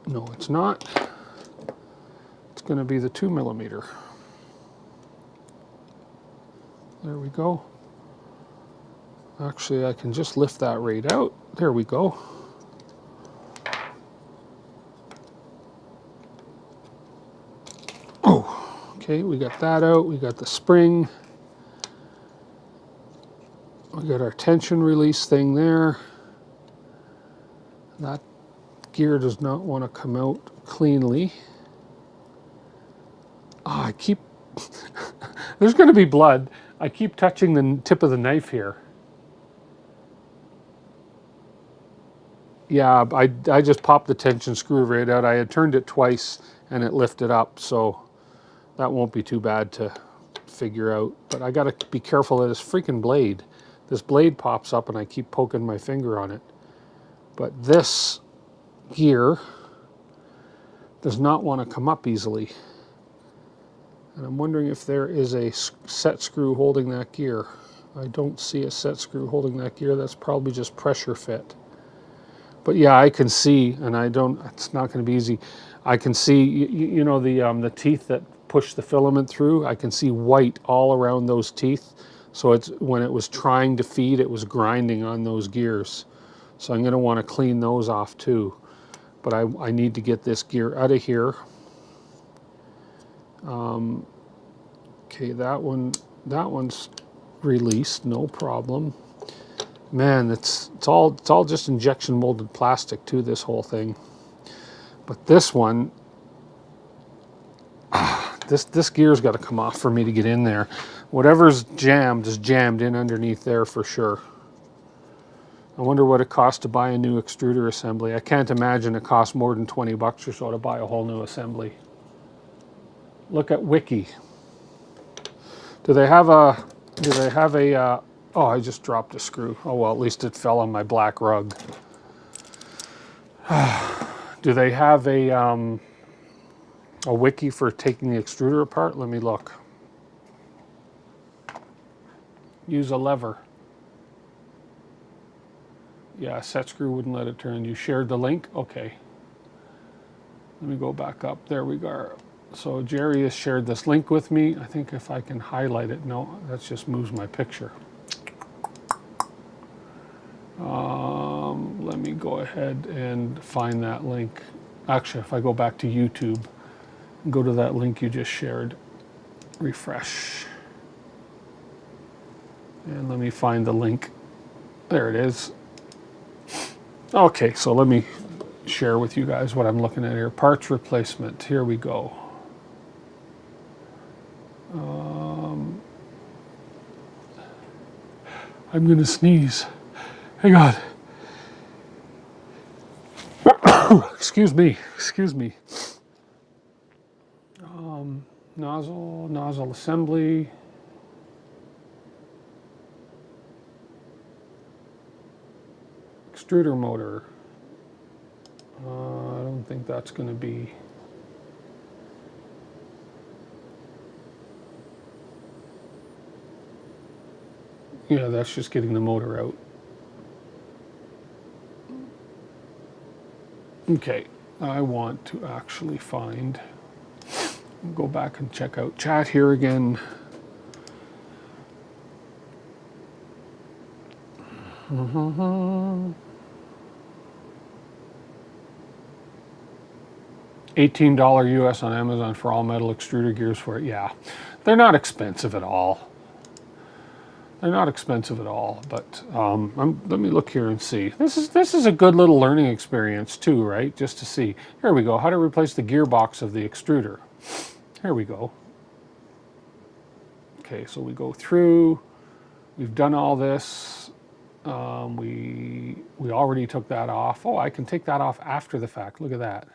No, it's not. It's going to be the 2mm. There we go. Actually, I can just lift that right out. There we go. Oh, okay, we got that out. We got the spring. We got our tension release thing there. That gear does not want to come out cleanly. Oh, I keep... There's going to be blood. I keep touching the tip of the knife here. Yeah, I just popped the tension screw right out. I had turned it twice and it lifted up, so that won't be too bad to figure out. But I got to be careful of this freaking blade. This blade pops up and I keep poking my finger on it. But this gear does not want to come up easily. And I'm wondering if there is a set screw holding that gear. I don't see a set screw holding that gear. That's probably just pressure fit. But yeah, I can see, and it's not going to be easy. I can see, you know, the teeth that push the filament through. I can see white all around those teeth. So it's when it was trying to feed, it was grinding on those gears. So I'm going to want to clean those off too. But I need to get this gear out of here. Okay, that one's released, no problem. Man, it's all just injection molded plastic too, this whole thing. But this one, this gear's got to come off for me to get in there. Whatever's jammed is jammed in underneath there for sure. I wonder what it costs to buy a new extruder assembly. I can't imagine it costs more than 20 bucks or so to buy a whole new assembly. Look at Wiki. Do they have a, oh, I just dropped a screw. Oh, well, at least it fell on my black rug. Do they have a wiki for taking the extruder apart? Let me look. Use a lever. Yeah, set screw wouldn't let it turn. You shared the link? Okay. Let me go back up. There we go. So Jerry has shared this link with me. I think if I can highlight it, no, that just moves my picture. Let me go ahead and find that link. Actually, if I go back to YouTube and go to that link you just shared, refresh. And let me find the link. There it is. Okay, so let me share with you guys what I'm looking at here. Parts replacement. Here we go. I'm going to sneeze. Hang on. Excuse me. Nozzle assembly. Extruder motor. I don't think that's going to be... Yeah, that's just getting the motor out. Okay, I want to actually find... Go back and check out chat here again. $18 US on Amazon for all metal extruder gears for it. Yeah, they're not expensive at all. They're not expensive at all, but let me look here and see. This is a good little learning experience too, right? Just to see. Here we go. How to replace the gearbox of the extruder. Here we go. Okay, so we go through. We've done all this. We already took that off. Oh, I can take that off after the fact. Look at that.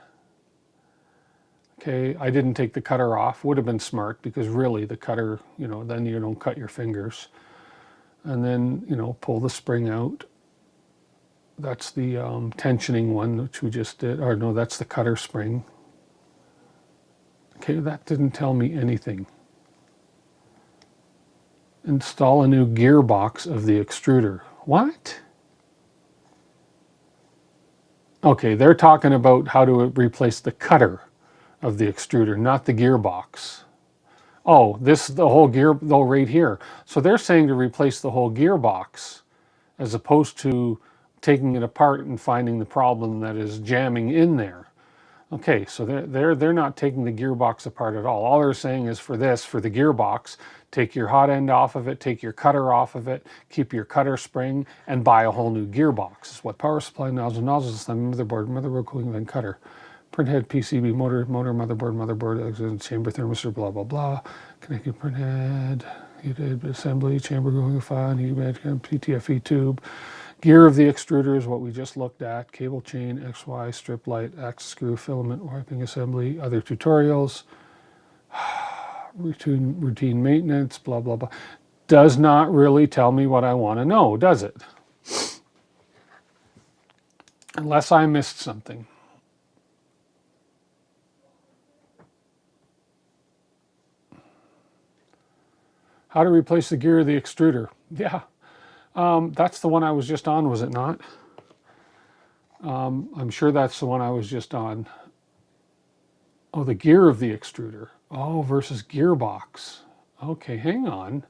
Okay, I didn't take the cutter off. Would have been smart because really the cutter, you know, then you don't cut your fingers. And then, you know, pull the spring out. That's the tensioning one, which we just did. Or no, that's the cutter spring. Okay, that didn't tell me anything. Install a new gearbox of the extruder. What? Okay, they're talking about how to replace the cutter of the extruder, not the gearbox. Oh, this is the whole gear, though, right here. So they're saying to replace the whole gearbox as opposed to taking it apart and finding the problem that is jamming in there. Okay, so they're not taking the gearbox apart at all. All they're saying is for this, for the gearbox, take your hot end off of it, take your cutter off of it, keep your cutter spring, and buy a whole new gearbox. It's what power supply, nozzle, motherboard, cooling vent, cutter, printhead, PCB, motor, motherboard, chamber, thermistor, blah blah blah. Connected printhead, heated assembly, chamber going fan, PTFE tube. Gear of the extruder is what we just looked at. Cable chain, XY, strip light, axis screw, filament, wiping assembly, other tutorials, routine maintenance, blah, blah, blah. Does not really tell me what I want to know, does it? Unless I missed something. How to replace the gear of the extruder. Yeah, that's the one I was just on, was it not? I'm sure that's the one I was just on. Oh, the gear of the extruder. Oh, versus gearbox. Okay, hang on.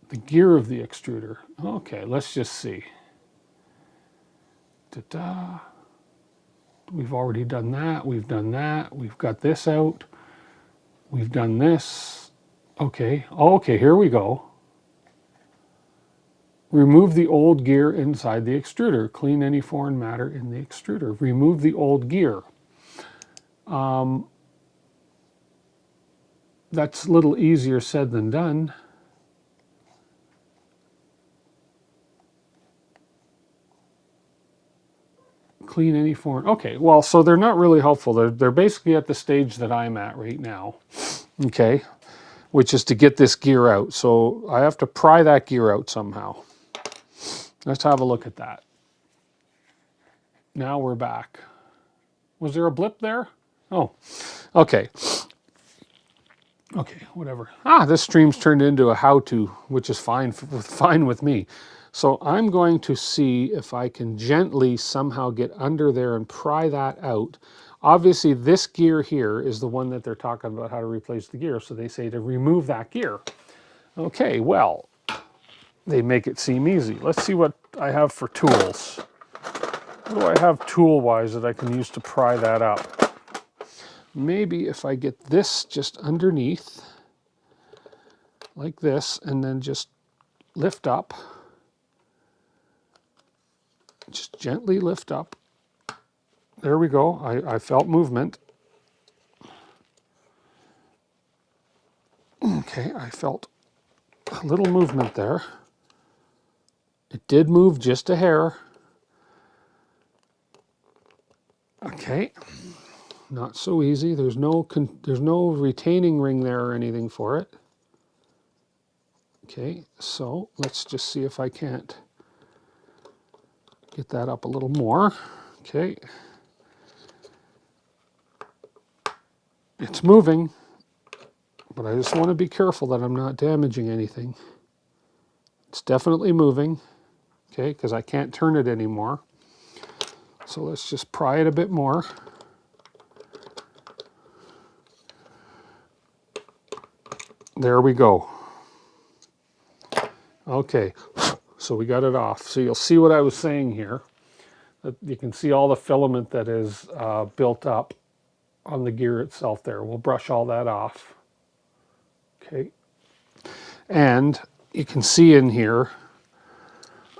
The gear of the extruder. Okay, let's just see. Ta-da. We've already done that. We've done that. We've got this out. We've done this. Okay. Okay, here we go. Remove the old gear inside the extruder. Clean any foreign matter in the extruder. Remove the old gear. That's a little easier said than done. Clean any foreign. Okay, well, so they're not really helpful. They're basically at the stage that I'm at right now. Okay, which is to get this gear out. So I have to pry that gear out somehow. Let's have a look at that. Now we're back. Was there a blip there? Oh, okay. Okay, whatever. This stream's turned into a how-to, which is fine with me. So I'm going to see if I can gently somehow get under there and pry that out. Obviously, this gear here is the one that they're talking about how to replace the gear. So they say to remove that gear. Okay, well, they make it seem easy. Let's see what I have for tools. What do I have tool-wise that I can use to pry that up? Maybe if I get this just underneath, like this, and then just lift up. Just gently lift up. There we go. I felt movement. Okay, I felt a little movement there. It did move just a hair. Okay, not so easy. There's no retaining ring there or anything for it. Okay, so let's just see if I can't get that up a little more. Okay. It's moving, but I just want to be careful that I'm not damaging anything. It's definitely moving, okay, because I can't turn it anymore. So let's just pry it a bit more. There we go. Okay, so we got it off. So you'll see what I was saying here. You can see all the filament that is built up on the gear itself there. We'll brush all that off. Okay. And you can see in here,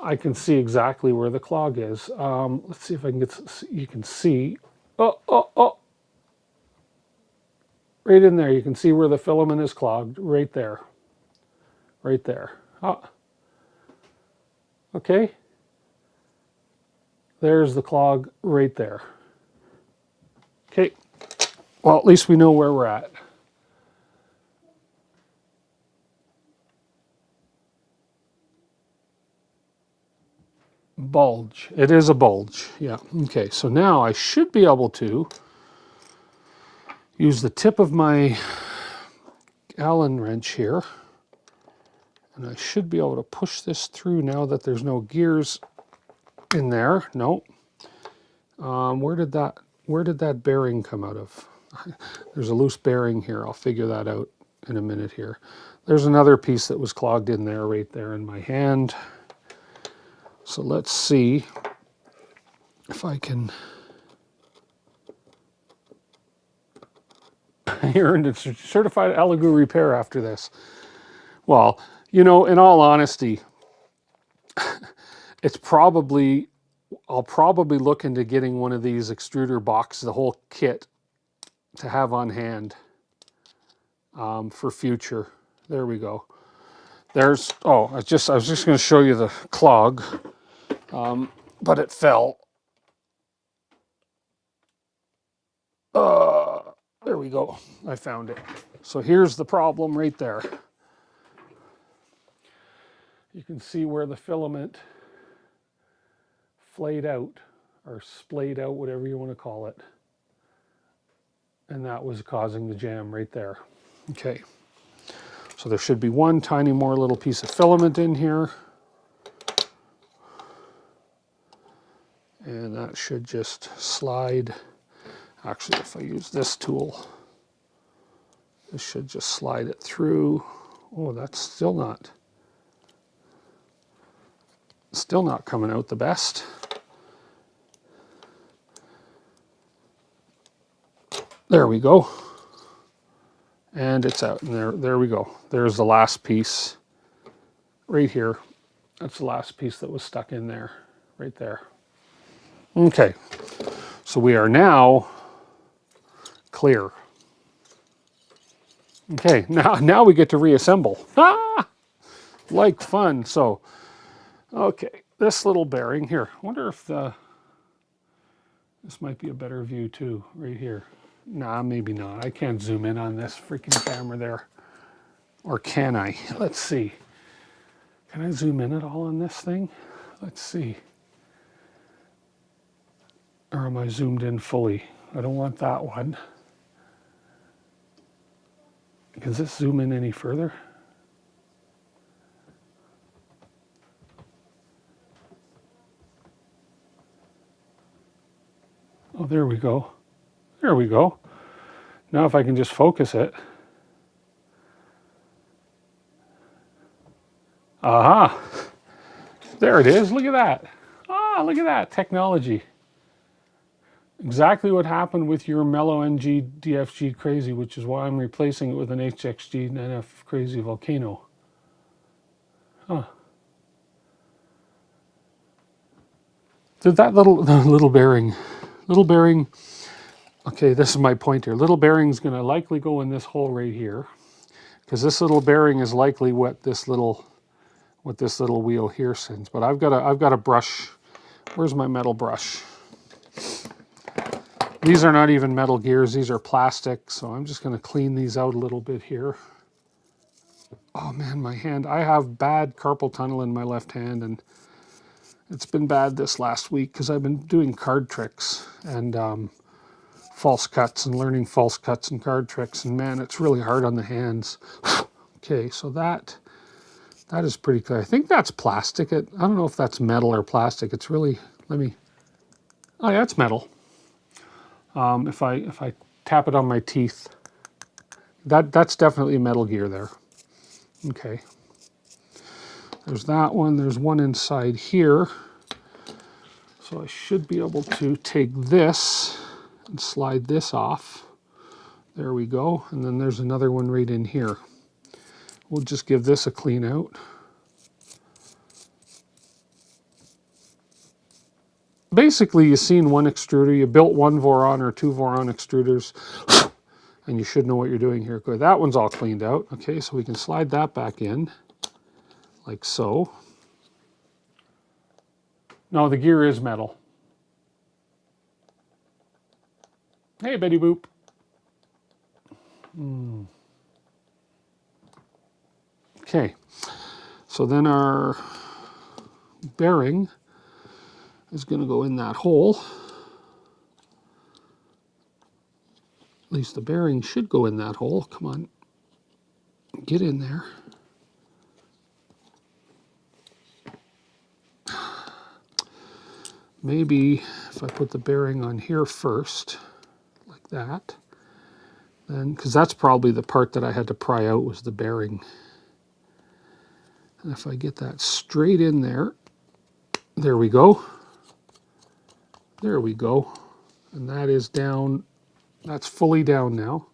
I can see exactly where the clog is. Let's see if I can get, you can see, right in there. You can see where the filament is clogged, right there. Right there. Okay. There's the clog right there. Okay. Well, at least we know where we're at. Bulge. It is a bulge. Yeah. Okay. So now I should be able to use the tip of my Allen wrench here. And I should be able to push this through now that there's no gears in there. No. Where did that bearing come out of? There's a loose bearing here. I'll figure that out in a minute here. There's another piece that was clogged in there, right there in my hand. So let's see if I can... I earned a certified Elegoo repair after this. Well, you know, in all honesty, it's probably... I'll probably look into getting one of these extruder boxes, the whole kit, to have on hand for future. There we go. There's, oh, I was just going to show you the clog, but it fell. There we go. I found it. So here's the problem right there. You can see where the filament flayed out, or splayed out, whatever you want to call it. And that was causing the jam right there. Okay. So there should be one tiny more little piece of filament in here. And that should just slide. Actually, if I use this tool, this should just slide it through. Oh, that's still not coming out the best. There we go. And it's out. And there we go. There's the last piece right here. That's the last piece that was stuck in there, right there. Okay, so we are now clear. Okay, now we get to reassemble. Ah, like fun. So, okay, this little bearing here. I wonder if this might be a better view too, right here. Nah, maybe not. I can't zoom in on this freaking camera there. Or can I? Let's see. Can I zoom in at all on this thing? Let's see. Or am I zoomed in fully? I don't want that one. Does this zoom in any further? Oh, there we go. There we go. Now if I can just focus it. Aha! There it is. Look at that. Ah, look at that technology. Exactly what happened with your Mellow NG DFG Crazy, which is why I'm replacing it with an HXG NF Crazy Volcano. Huh. Did that little bearing, okay, this is my point here. Little bearing's going to likely go in this hole right here, because this little bearing is likely what this little wheel here sends. But I've got a brush. Where's my metal brush? These are not even metal gears, these are plastic, so I'm just going to clean these out a little bit here. Oh man, my hand. I have bad carpal tunnel in my left hand, and it's been bad this last week because I've been doing card tricks and false cuts and learning false cuts and card tricks, and man, it's really hard on the hands. Okay, so that is pretty clear. I think that's plastic. I don't know if that's metal or plastic. It's really, oh yeah, it's metal. If I tap it on my teeth, that's definitely a metal gear there. Okay. There's that one. There's one inside here. So I should be able to take this and slide this off. There we go. And then there's another one right in here. We'll just give this a clean out. Basically, you've seen one extruder, you built one Voron or two Voron extruders, and you should know what you're doing here. Good. That one's all cleaned out. Okay, so we can slide that back in, like so. No, the gear is metal. Hey, Betty Boop. Okay, so then our bearing is going to go in that hole. At least the bearing should go in that hole. Come on, get in there. Maybe if I put the bearing on here first, like that, And because that's probably the part that I had to pry out was the bearing. And if I get that straight in there, there we go. There we go. And that is down, that's fully down now.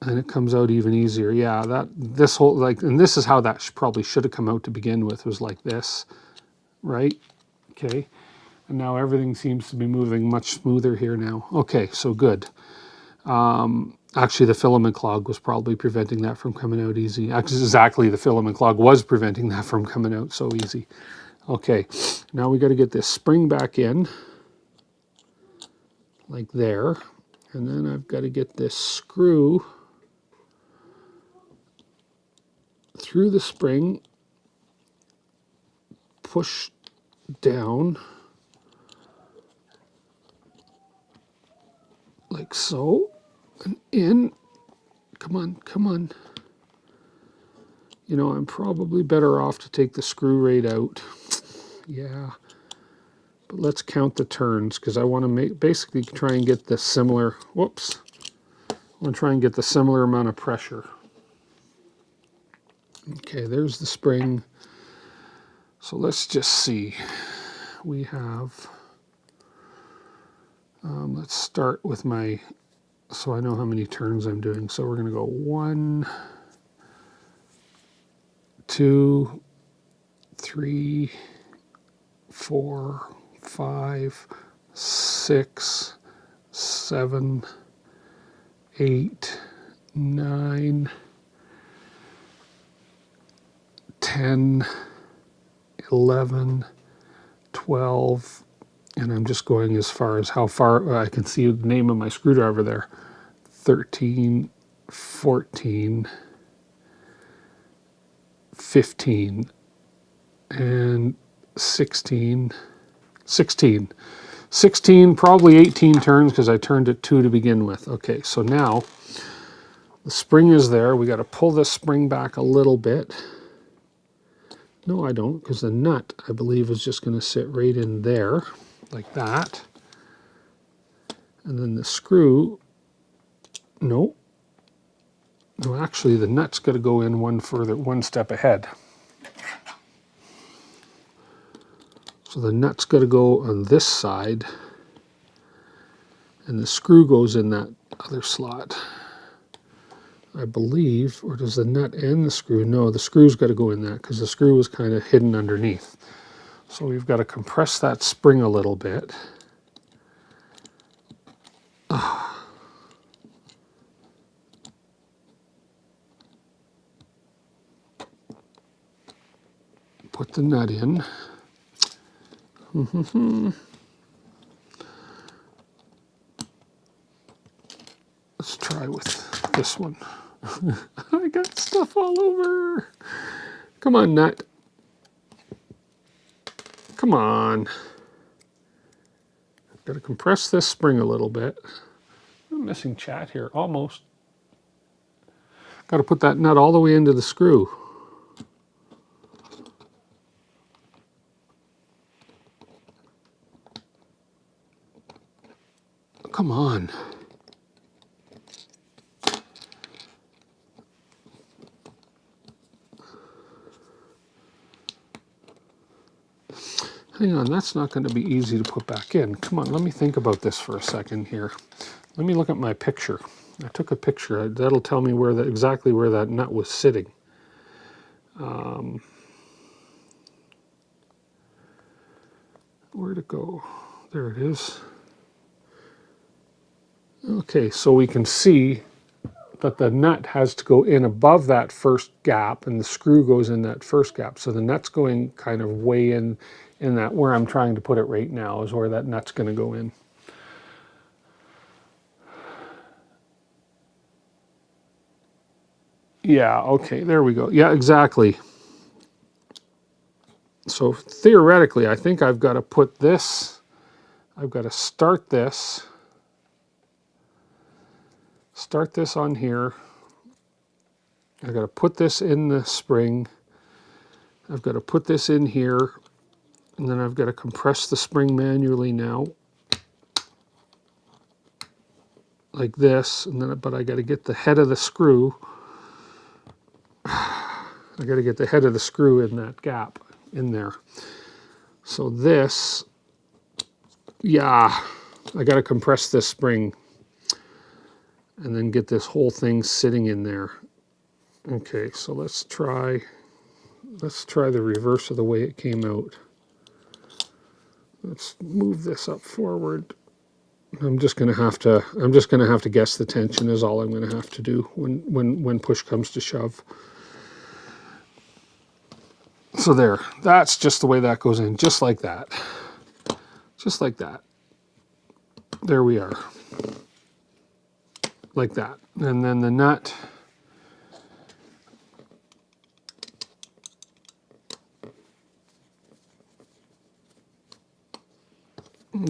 And it comes out even easier. Yeah, this whole, like, and this is how that probably should have come out to begin with, was like this, right? Okay. And now everything seems to be moving much smoother here now. Okay, so good. Actually, the filament clog was probably preventing that from coming out easy. Actually, exactly, the filament clog was preventing that from coming out so easy. Okay, now we got to get this spring back in, like there. And then I've got to get this screw through the spring, push down, like so, and in. Come on, come on. You know, I'm probably better off to take the screw right out. Yeah. But let's count the turns, because I want to basically try and get the similar, whoops. I want to try and get the similar amount of pressure. Okay, there's the spring. So let's just see. We have, let's start with my, so I know how many turns I'm doing. So we're going to go 1, 2, 3, 4, 5, 6, 7, 8, 9, 10, 11, 12, and I'm just going as far as how far I can see the name of my screwdriver there. 13, 14, 15, and 16, 16. 16, probably 18 turns because I turned it 2 to begin with. Okay, so now the spring is there. We got to pull this spring back a little bit. No, I don't, because the nut, I believe, is just going to sit right in there, like that. And then the screw, no. No, actually, the nut's got to go in one step ahead. So the nut's got to go on this side, and the screw goes in that other slot, I believe. Or does the nut and the screw? No, the screw's got to go in that, because the screw was kind of hidden underneath. So we've got to compress that spring a little bit. Put the nut in. Let's try with this one. I got stuff all over. Come on, nut. Come on. Got to compress this spring a little bit. I'm missing chat here, almost. Got to put that nut all the way into the screw. Come on. Hang on, that's not going to be easy to put back in. Come on, let me think about this for a second here. Let me look at my picture. I took a picture. That'll tell me where exactly where that nut was sitting. Where'd it go? There it is. Okay, so we can see that the nut has to go in above that first gap, and the screw goes in that first gap. So the nut's going kind of way in that, where I'm trying to put it right now is where that nut's going to go in. Yeah, okay, there we go. Yeah, exactly. So theoretically, I think I've got to put this, I've got to start this on here. I've got to put this in the spring. I've got to put this in here, and then I've got to compress the spring manually now, like this, and then but I got to get the head of the screw. I got to get the head of the screw in that gap in there. So this, yeah, I got to compress this spring and then get this whole thing sitting in there. Okay, so let's try the reverse of the way it came out. Let's move this up forward. I'm just gonna have to guess the tension is all I'm gonna have to do when push comes to shove. So there, that's just the way that goes in, just like that. Just like that. There we are. Like that. And then the nut.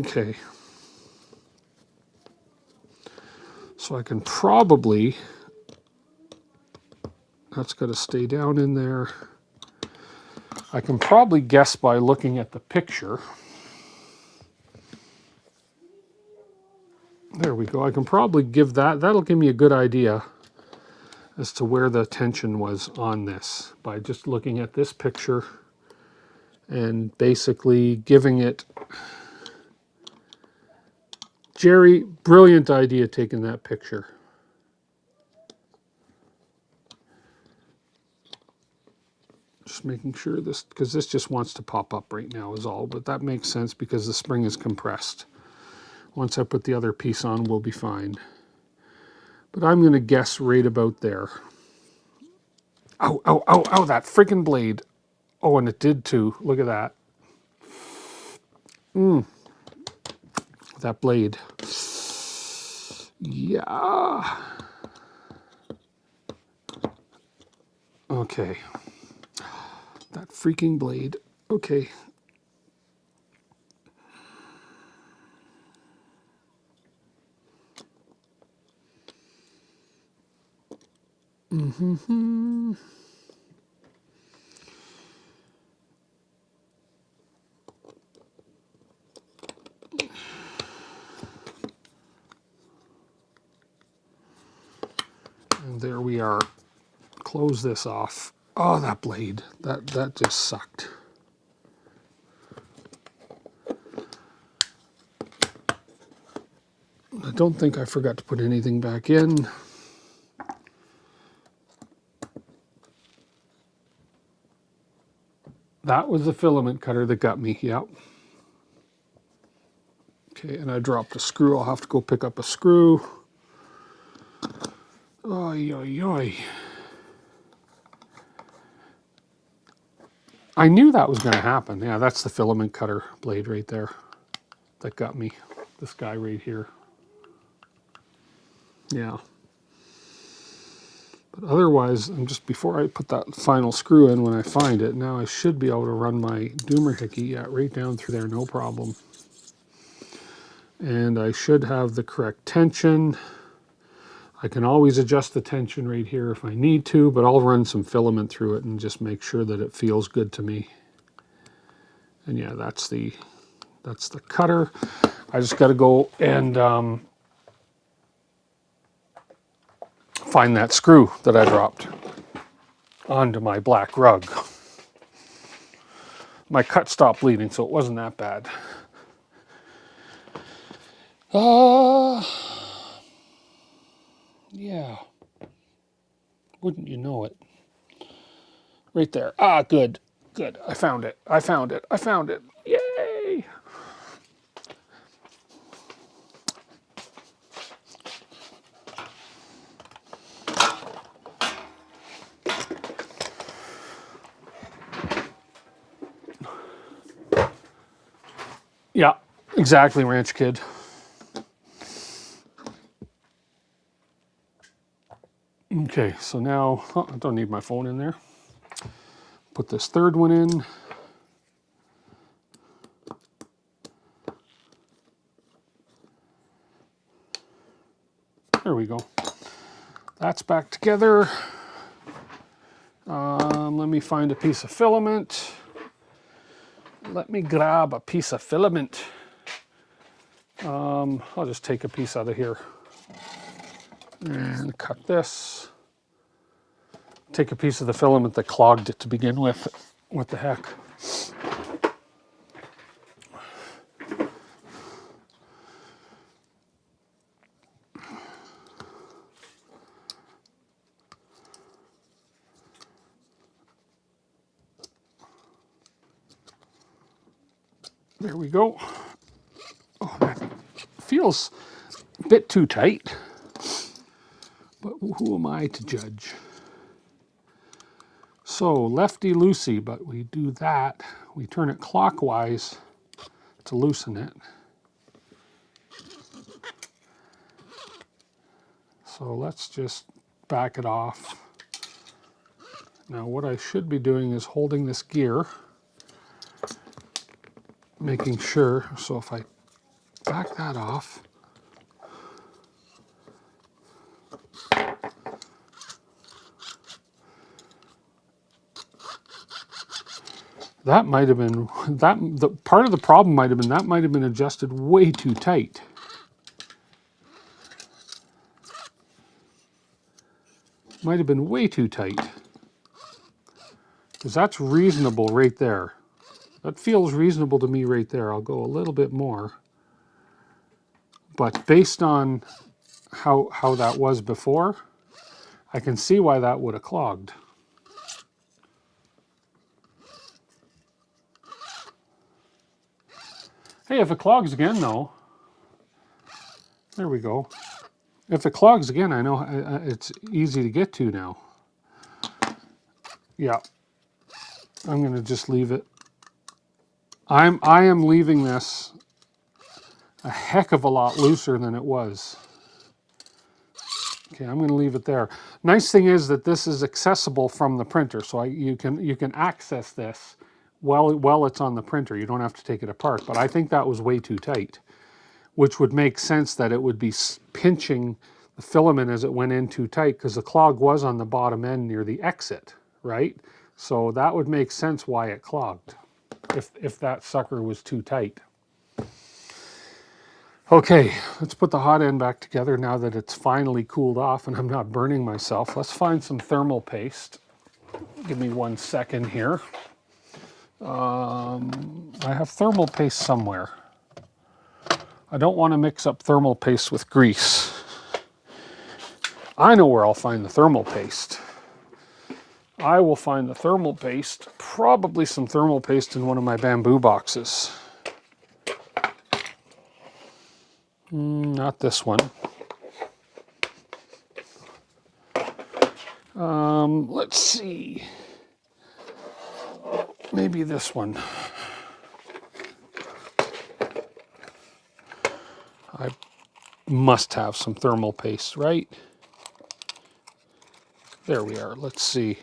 Okay. So I can probably, that's got to stay down in there. I can probably guess by looking at the picture. There we go. I can probably give that'll give me a good idea as to where the tension was on this by just looking at this picture and basically giving it. Jerry, brilliant idea taking that picture. Just making sure this, because this just wants to pop up right now is all, but that makes sense because the spring is compressed. Once I put the other piece on, we'll be fine. But I'm going to guess right about there. Ow, ow, ow, ow, that freaking blade. Oh, and it did too. Look at that. That blade. Yeah. Okay. That freaking blade. Okay. Mm-hmm. And there we are. Close this off. Oh, that blade. That just sucked. I don't think I forgot to put anything back in. That was the filament cutter that got me, yep. Okay, and I dropped a screw. I'll have to go pick up a screw. Oy, oy, oy. I knew that was going to happen. Yeah, that's the filament cutter blade right there that got me. This guy right here. Yeah. But otherwise, I'm just, before I put that final screw in when I find it, now I should be able to run my doomerhickey, yeah, right down through there, no problem. And I should have the correct tension. I can always adjust the tension right here if I need to, but I'll run some filament through it and just make sure that it feels good to me. And yeah, that's the cutter. I just got to go and find that screw that I dropped onto my black rug. My cut stopped bleeding, so it wasn't that bad. Yeah. Wouldn't you know it? Right there. Ah, good. Good. I found it. I found it. I found it. Yay! Yeah, exactly, Ranch Kid. Okay, so now, oh, I don't need my phone in there. Put this third one in. There we go. That's back together. Let me find a piece of filament. Let me grab a piece of filament. I'll just take a piece out of here and cut this. Take a piece of the filament that clogged it to begin with. What the heck? There we go. Oh, that feels a bit too tight, but who am I to judge? So lefty-loosey, but we do that. We turn it clockwise to loosen it. So let's just back it off. Now what I should be doing is holding this gear, making sure, so if I back that off, that might have been, the part of the problem might have been that might have been adjusted way too tight. Might have been way too tight. Because that's reasonable right there. That feels reasonable to me right there. I'll go a little bit more. But based on how that was before, I can see why that would have clogged. Hey, if it clogs again though, there we go. If it clogs again, I know it's easy to get to now. Yeah, I'm gonna just leave it. I am leaving this a heck of a lot looser than it was. Okay, I'm going to leave it there. Nice thing is that this is accessible from the printer, so you can access this while it's on the printer. You don't have to take it apart. But I think that was way too tight, which would make sense that it would be pinching the filament as it went in too tight, because the clog was on the bottom end near the exit, right? So that would make sense why it clogged, if that sucker was too tight. Okay, let's put the hot end back together now that it's finally cooled off and I'm not burning myself. Let's find some thermal paste. Give me 1 second here. I have thermal paste somewhere. I don't want to mix up thermal paste with grease. I know where I'll find the thermal paste. I will find the thermal paste, probably some thermal paste in one of my bamboo boxes. Not this one. Let's see. Maybe this one. I must have some thermal paste, right? There we are. Let's see.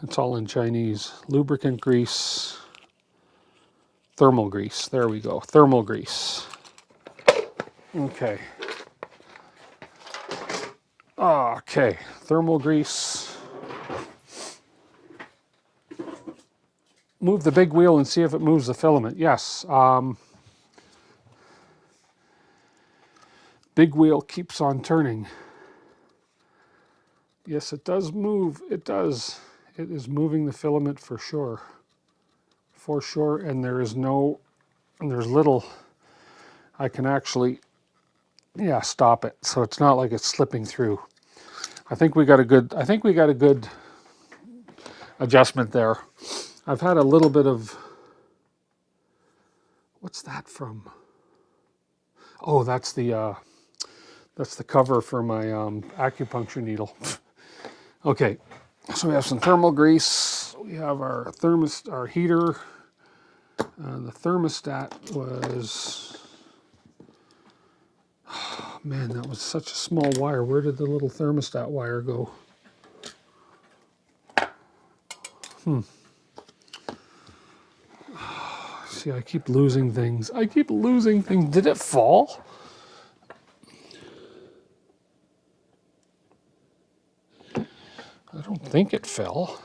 It's all in Chinese. Lubricant grease. Thermal grease. There we go. Thermal grease. Okay. Okay. Thermal grease. Move the big wheel and see if it moves the filament. Yes. Big wheel keeps on turning. Yes, it does move. It does. It is moving the filament for sure. For sure. And there's little, I can actually, yeah, stop it. So it's not like it's slipping through. I think we got a good adjustment there. I've had a little bit of, what's that from? Oh, that's the cover for my acupuncture needle. Okay, so we have some thermal grease. We have our heater. The thermostat was, oh man, that was such a small wire. Where did the little thermostat wire go? See, I keep losing things. I keep losing things. Did it fall? I don't think it fell.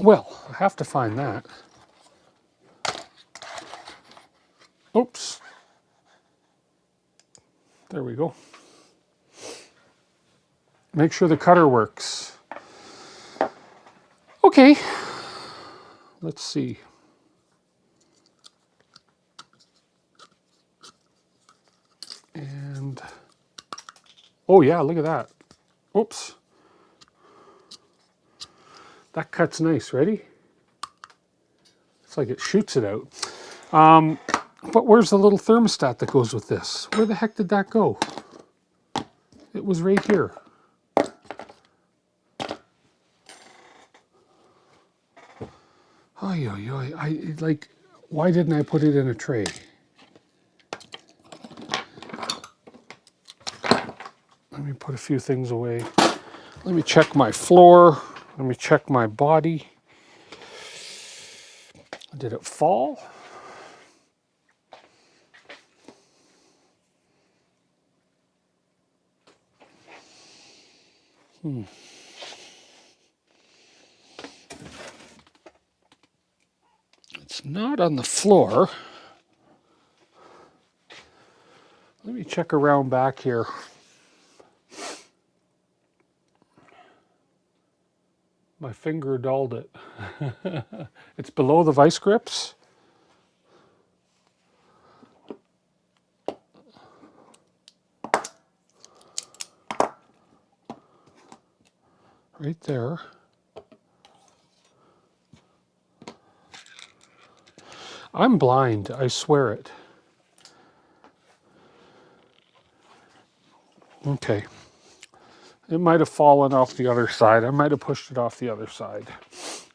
Well, I have to find that. Oops. There we go. Make sure the cutter works. Okay. Let's see. And, oh yeah, look at that. Oops. That cut's nice. Ready? It's like it shoots it out. But where's the little thermostat that goes with this? Where the heck did that go? It was right here. Oy, oy, oy. Like, why didn't I put it in a tray? Let me put a few things away. Let me check my floor. Let me check my body. Did it fall? It's not on the floor. Let me check around back here. My finger dulled it. It's below the vice grips. Right there. I'm blind, I swear it. Okay. It might have fallen off the other side. I might have pushed it off the other side.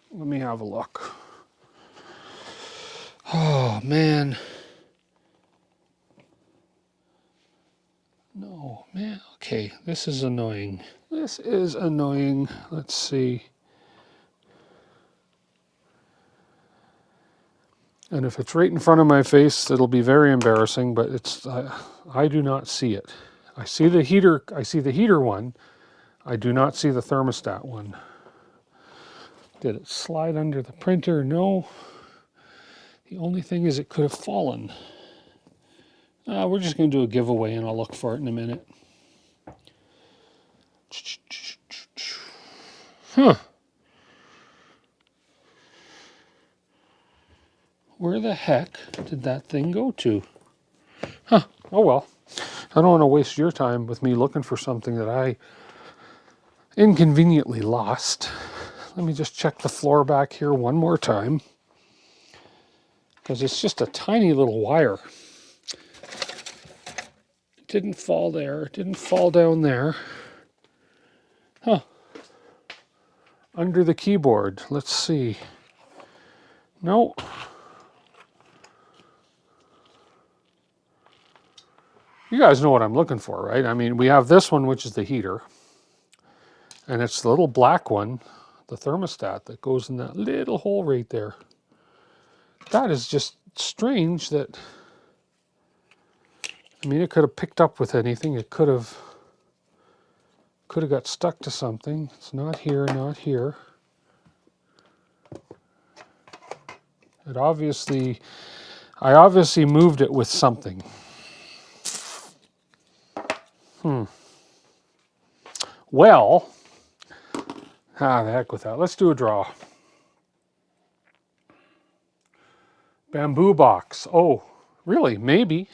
Let me have a look. Oh, man. No, man. Okay, this is annoying. This is annoying. Let's see. And if it's right in front of my face, it'll be very embarrassing, but it's I do not see it. I see the heater one. I do not see the thermostat one. Did it slide under the printer? No. The only thing is it could have fallen. We're just going to do a giveaway and I'll look for it in a minute. Huh. Where the heck did that thing go to? Huh. Oh well. I don't want to waste your time with me looking for something that I inconveniently lost. Let me just check the floor back here one more time. Because it's just a tiny little wire. It didn't fall there. It didn't fall down there. Huh. Under the keyboard. Let's see. No. You guys know what I'm looking for, right? I mean, we have this one, which is the heater. And it's the little black one, the thermostat, that goes in that little hole right there. That is just strange that... I mean, it could have picked up with anything. It could have got stuck to something. It's not here, not here. I obviously moved it with something. Well, the heck with that. Let's do a draw. Bamboo box. Oh, really? Maybe.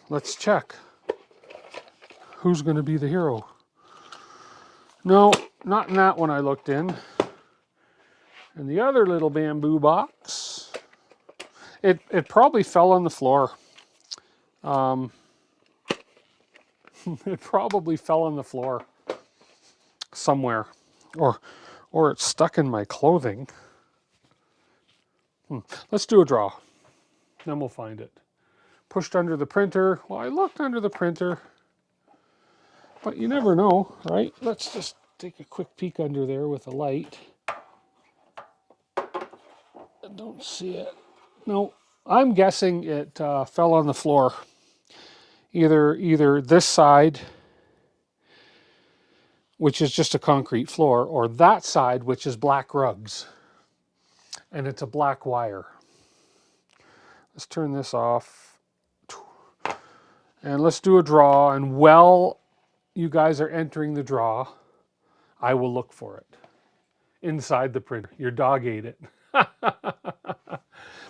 Let's check. Who's going to be the hero? No, not in that one I looked in. And the other little bamboo box, it probably fell on the floor. It probably fell on the floor somewhere, or it's stuck in my clothing. Let's do a draw, then we'll find it. Pushed under the printer. Well, I looked under the printer, but you never know, right? Let's just take a quick peek under there with a light. I don't see it. No, I'm guessing it fell on the floor. Either this side which is just a concrete floor, or that side, which is black rugs. And it's a black wire. Let's turn this off. And let's do a draw. And while you guys are entering the draw, I will look for it inside the printer. Your dog ate it.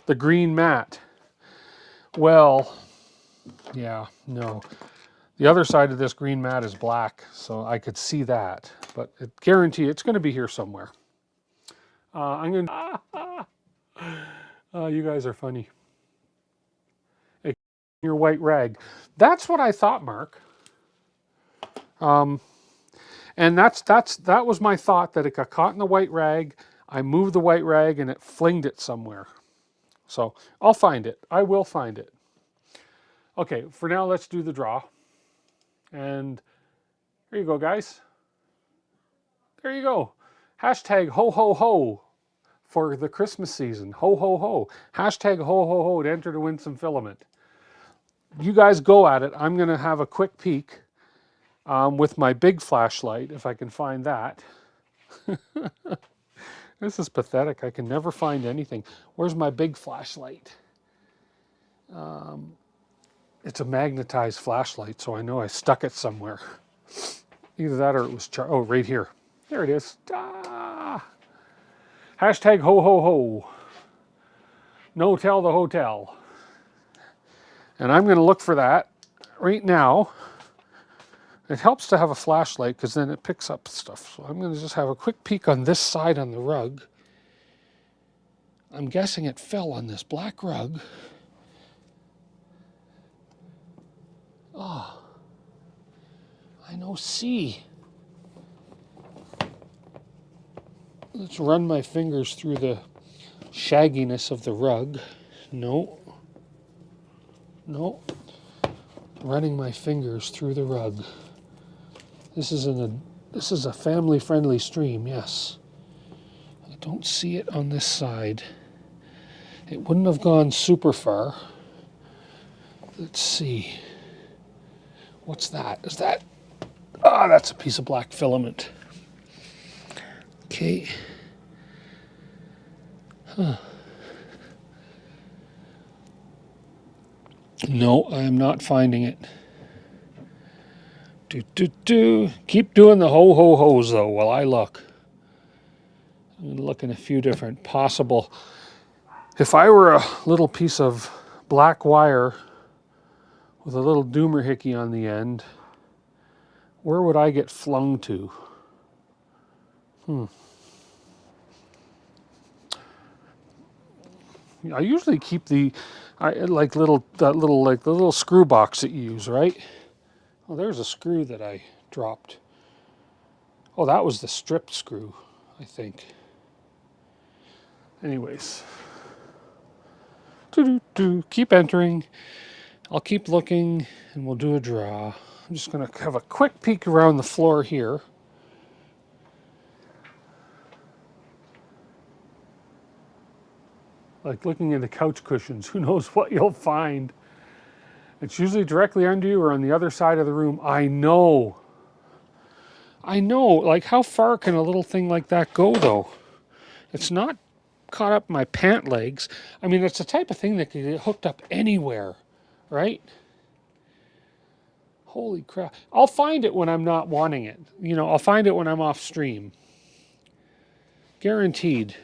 The green mat. Well, yeah, no. The other side of this green mat is black, so I could see that. But I guarantee it's going to be here somewhere. I'm going to... you guys are funny. Hey, your white rag. That's what I thought, Mark. And that was my thought, that it got caught in the white rag. I moved the white rag and it flinged it somewhere. So I'll find it. I will find it. Okay, for now, let's do the draw. And here you go, guys. There you go. Hashtag ho ho ho for the Christmas season. Ho ho ho. Hashtag ho ho ho to enter to win some filament. You guys go at it. I'm going to have a quick peek with my big flashlight, if I can find that. This is pathetic. I can never find anything. Where's my big flashlight? It's a magnetized flashlight, so I know I stuck it somewhere. Either that or it was oh, right here. There it is. Ah! Hashtag ho ho ho. No tell the hotel. And I'm going to look for that right now. It helps to have a flashlight because then it picks up stuff. So I'm going to just have a quick peek on this side on the rug. I'm guessing it fell on this black rug. Oh, I know C. Let's run my fingers through the shagginess of the rug. No. No. Running my fingers through the rug. This is a family-friendly stream, yes. I don't see it on this side. It wouldn't have gone super far. Let's see. What's that? Is that? Ah, that's a piece of black filament. Okay. Huh. No, I am not finding it. Keep doing the ho ho ho's though while I look. I'm going to look in a few different possible. If I were a little piece of black wire with a little doomerhickey on the end, where would I get flung to? I usually keep the little screw box that you use, right? Oh, there's a screw that I dropped. Oh, that was the strip screw, I think. Anyways. Keep entering. I'll keep looking and we'll do a draw. I'm just going to have a quick peek around the floor here. Like looking at the couch cushions. Who knows what you'll find. It's usually directly under you or on the other side of the room. I know. Like, how far can a little thing like that go, though? It's not caught up in my pant legs. I mean, it's the type of thing that can get hooked up anywhere, right? Holy crap. I'll find it when I'm not wanting it. You know, I'll find it when I'm off stream. Guaranteed.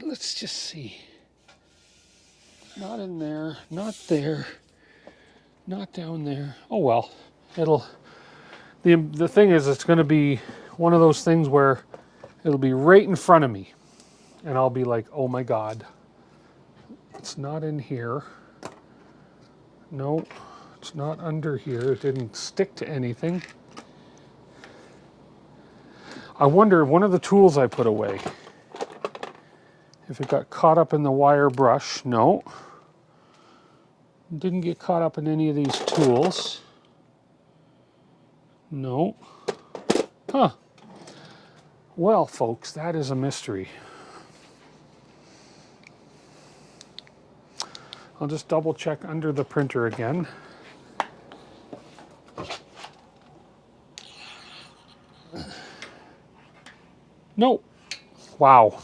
Let's just see. Not in there, not there, not down there. Oh well, the thing is, it's going to be one of those things where it'll be right in front of me and I'll be like, oh my God, it's not in here. No, it's not under here. It didn't stick to anything. I wonder, one of the tools I put away, if it got caught up in the wire brush. No. Didn't get caught up in any of these tools. No. Huh. Well, folks, that is a mystery. I'll just double check under the printer again. Nope. Wow.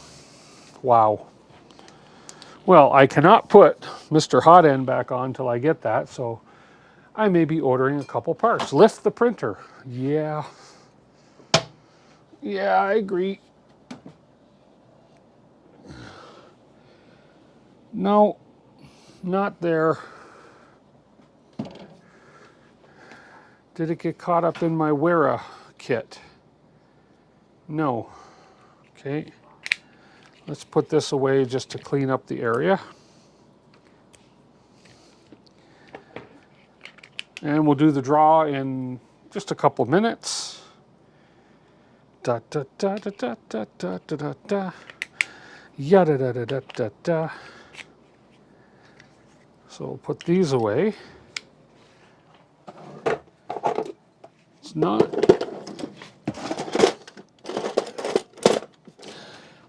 Wow. Well, I cannot put Mr. Hot End back on till I get that, so I may be ordering a couple parts. Lift the printer. Yeah. Yeah, I agree. No, not there. Did it get caught up in my Wera kit? No. Okay. Let's put this away just to clean up the area. And we'll do the draw in just a couple minutes. Da da da da da da da da da da. Yada da da da da da. So we'll put these away. It's not.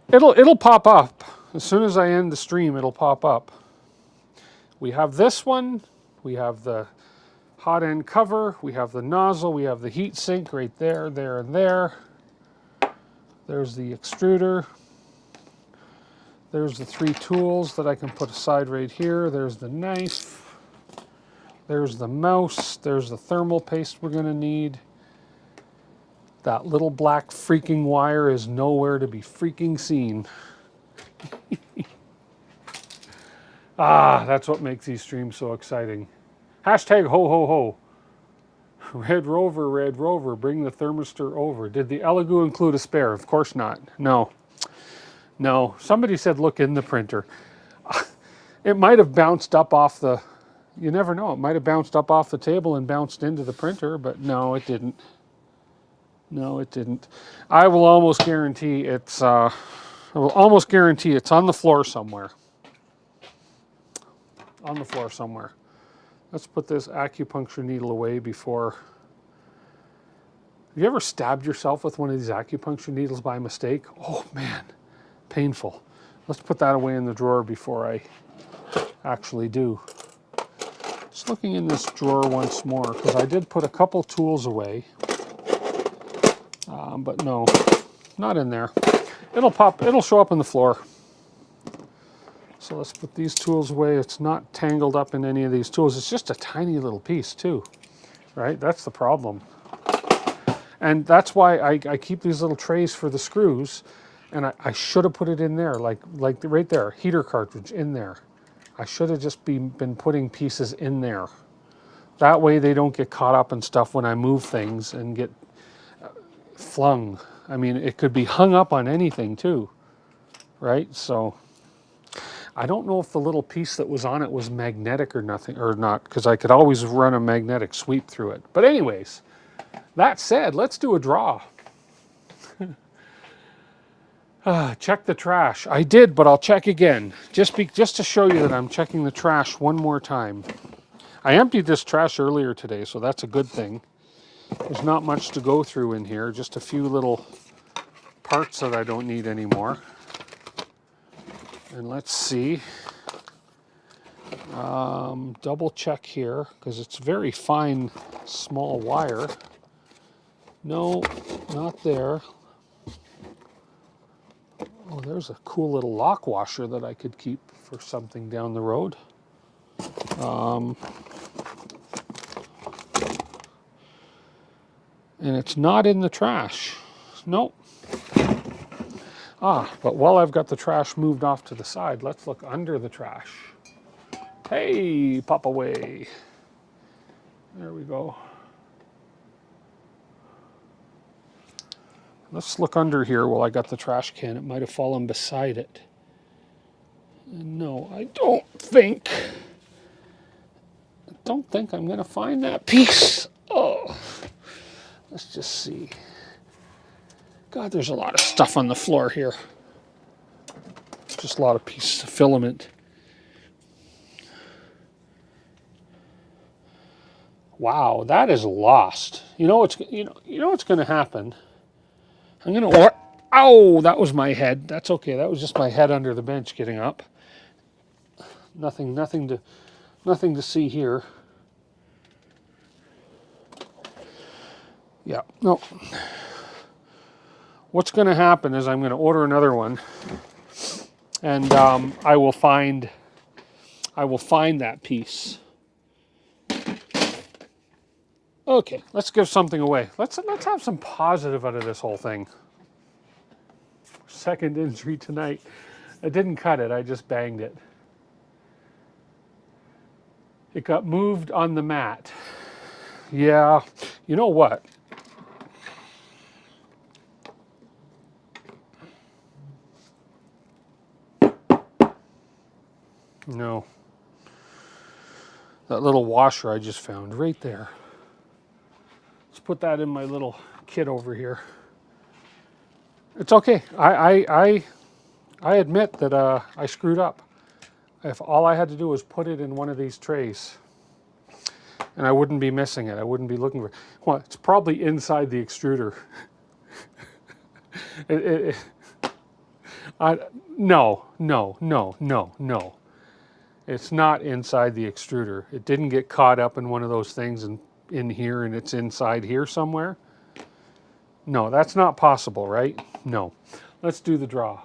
It'll pop up as soon as I end the stream. It'll pop up. We have this one. We have the hot end cover. We have the nozzle. We have the heat sink right there, there, and there. There's the extruder. There's the 3 tools that I can put aside right here. There's the knife. There's the mouse. There's the thermal paste we're going to need. That little black freaking wire is nowhere to be freaking seen. Ah, that's what makes these streams so exciting. Hashtag ho ho ho. Red Rover, bring the thermistor over. Did the Elegoo include a spare? Of course not. No. No. Somebody said look in the printer. It might have bounced up off the... You never know. It might have bounced up off the table and bounced into the printer, but no, it didn't. No, it didn't. I will almost guarantee it's... I will almost guarantee it's on the floor somewhere. On the floor somewhere. Let's put this acupuncture needle away before... Have you ever stabbed yourself with one of these acupuncture needles by mistake? Oh man, painful. Let's put that away in the drawer before I actually do. Just looking in this drawer once more, because I did put a couple tools away. But no, not in there. It'll show up on the floor. So let's put these tools away. It's not tangled up in any of these tools. It's just a tiny little piece too, right? That's the problem. And that's why I keep these little trays for the screws, and I should have put it in there, like right there, heater cartridge in there. I should have just been putting pieces in there. That way they don't get caught up in stuff when I move things and get flung. I mean, it could be hung up on anything too, right? So I don't know if the little piece that was on it was magnetic or nothing or not, because I could always run a magnetic sweep through it. But anyways, that said, let's do a draw. Check the trash. I did, but I'll check again. Just to show you that I'm checking the trash one more time. I emptied this trash earlier today, so that's a good thing. There's not much to go through in here, just a few little parts that I don't need anymore. And let's see. Double check here, because it's very fine, small wire. No, not there. Oh, there's a cool little lock washer that I could keep for something down the road. And it's not in the trash. Nope. But while I've got the trash moved off to the side, let's look under the trash. Hey, pop away. There we go. Let's look under here while I got the trash can. It might have fallen beside it. No, I don't think I'm going to find that piece. Oh, let's just see. God, there's a lot of stuff on the floor here. Just a lot of pieces of filament. Wow, that is lost. You know what's going to happen? I'm going to... Ow, that was my head. That's okay. That was just my head under the bench getting up. Nothing to see here. Yeah, no. what's going to happen is I'm going to order another one, and I will find that piece. Okay, let's give something away. Let's have some positive out of this whole thing. Second injury tonight. I didn't cut it, I just banged it. It got moved on the mat. Yeah, you know what? No. That little washer I just found right there. Let's put that in my little kit over here. It's okay. I admit that I screwed up. If all I had to do was put it in one of these trays, and I wouldn't be missing it. I wouldn't be looking for it. Well, it's probably inside the extruder. No. It's not inside the extruder. It didn't get caught up in one of those things in here, and it's inside here somewhere. No, that's not possible, right? No. Let's do the draw.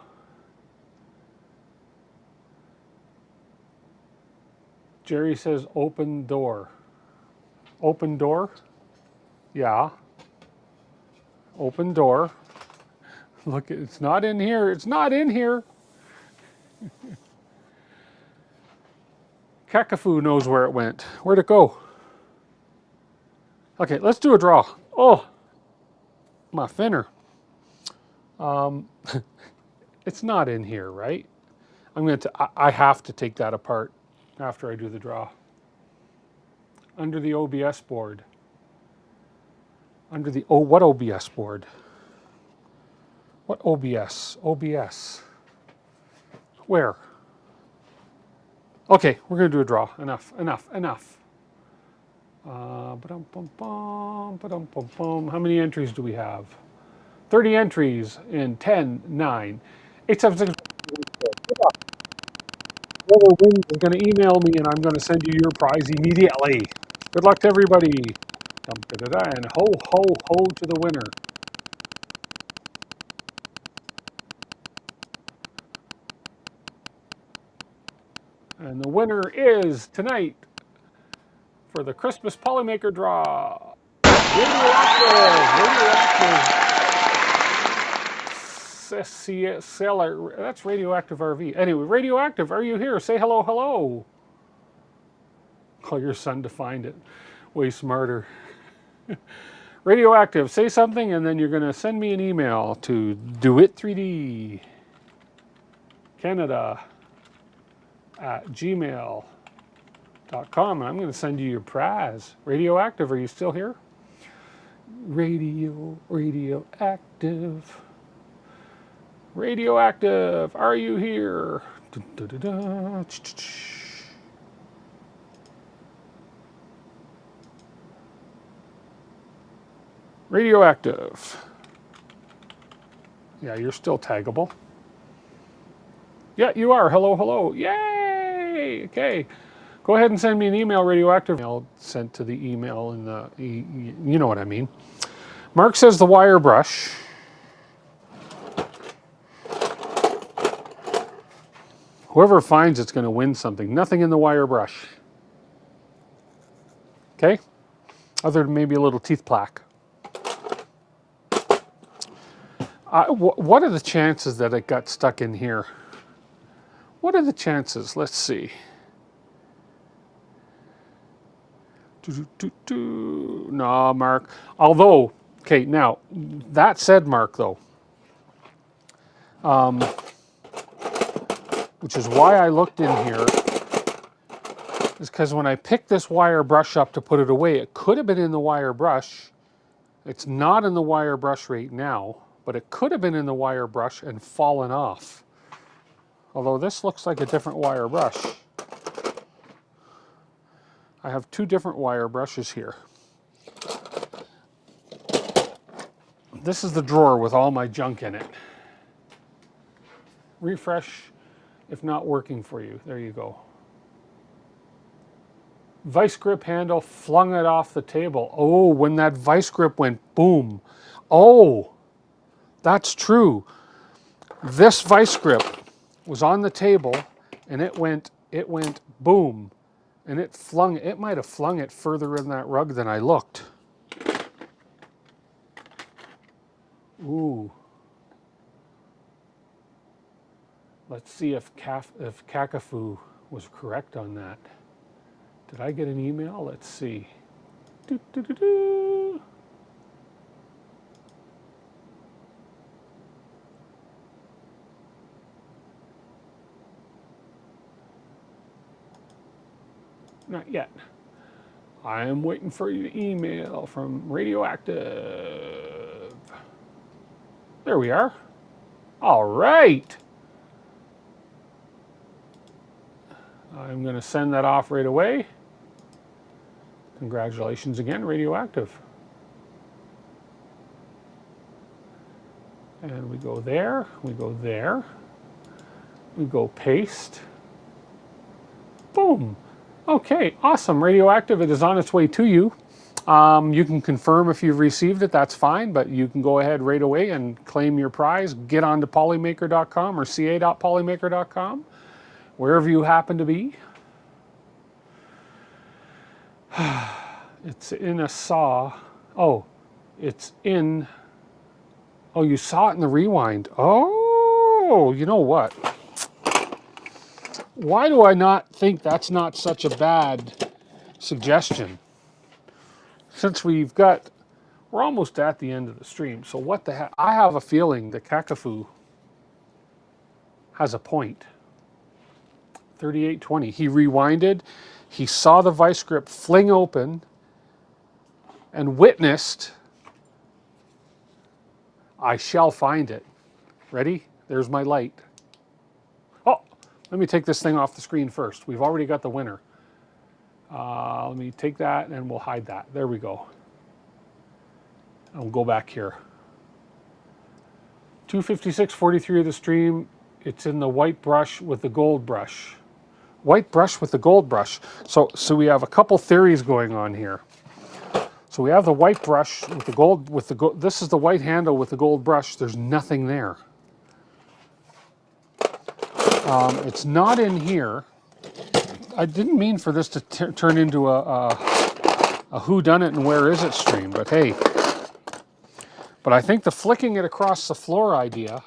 Jerry says open door. Open door? Yeah. Open door. Look, it's not in here. It's not in here. Kakafu knows where it went. Where'd it go? Okay, let's do a draw. Oh, my finner. It's not in here, right? I have to take that apart after I do the draw. Under the OBS board. Under the, oh, what OBS board? What OBS? OBS. Where? Okay, we're going to do a draw. Enough. How many entries do we have? 30 entries in 10, 9, 8, 7, 6. Whoever wins is going to email me, and I'm going to send you your prize immediately. Good luck to everybody. And ho, ho, ho to the winner. And the winner is tonight for the Christmas Polymaker draw. Radioactive seller. That's Radioactive RV. Anyway, Radioactive, are you here? Say hello, hello. Call your son to find it. Way smarter. Radioactive, say something, and then you're going to send me an email to doit3d Canada@gmail.com, and I'm going to send you your prize. Radioactive, are you still here? Radioactive. Radioactive, are you here? Radioactive. Yeah, you're still taggable. Yeah, you are. Hello, hello. Yay! Okay. Go ahead and send me an email, Radioactive. I'll send to the email in the, you know what I mean. Mark says the wire brush. Whoever finds it's going to win something. Nothing in the wire brush. Okay? Other than maybe a little teeth plaque. What are the chances that it got stuck in here? What are the chances? Let's see. No, Mark. Although, okay, now, that said, Mark, though, which is why I looked in here, is because when I picked this wire brush up to put it away, it could have been in the wire brush. It's not in the wire brush right now, but it could have been in the wire brush and fallen off. Although this looks like a different wire brush. I have two different wire brushes here. This is the drawer with all my junk in it. Refresh if not working for you. There you go. Vice grip handle, flung it off the table. Oh, when that vice grip went boom. Oh, That's true. This vice grip was on the table, and it went boom, and it might have flung it further in that rug than I looked. Ooh. Let's see if Kakafu was correct on that. Did I get an email? Let's see. Doo, doo, doo, doo. Not yet. I am waiting for your email from Radioactive. There we are. All right. I'm going to send that off right away. Congratulations again, Radioactive. And we go there, we go there, we go paste. Boom. Okay, awesome. Radioactive, it is on its way to you. You can confirm if you've received it, that's fine, but you can go ahead right away and claim your prize. Get on to polymaker.com or ca.polymaker.com, wherever you happen to be. It's in a saw. Oh, it's in. Oh, you saw it in the rewind. Oh, you know what? Why do I not think that's not such a bad suggestion? Since we're almost at the end of the stream, so what the heck? I have a feeling that Kakafu has a point. 3820. He rewinded, he saw the vice grip fling open, and witnessed, I shall find it. Ready? There's my light. Oh, let me take this thing off the screen first. We've already got the winner. Let me take that and we'll hide that. There we go. And we'll go back here. 256.43 of the stream. It's in the white brush with the gold brush. White brush with the gold brush. So we have a couple theories going on here. So we have the white brush with the gold, this is the white handle with the gold brush. There's nothing there. It's not in here. I didn't mean for this to turn into a whodunit and where is it stream, but hey. But I think the flicking it across the floor idea,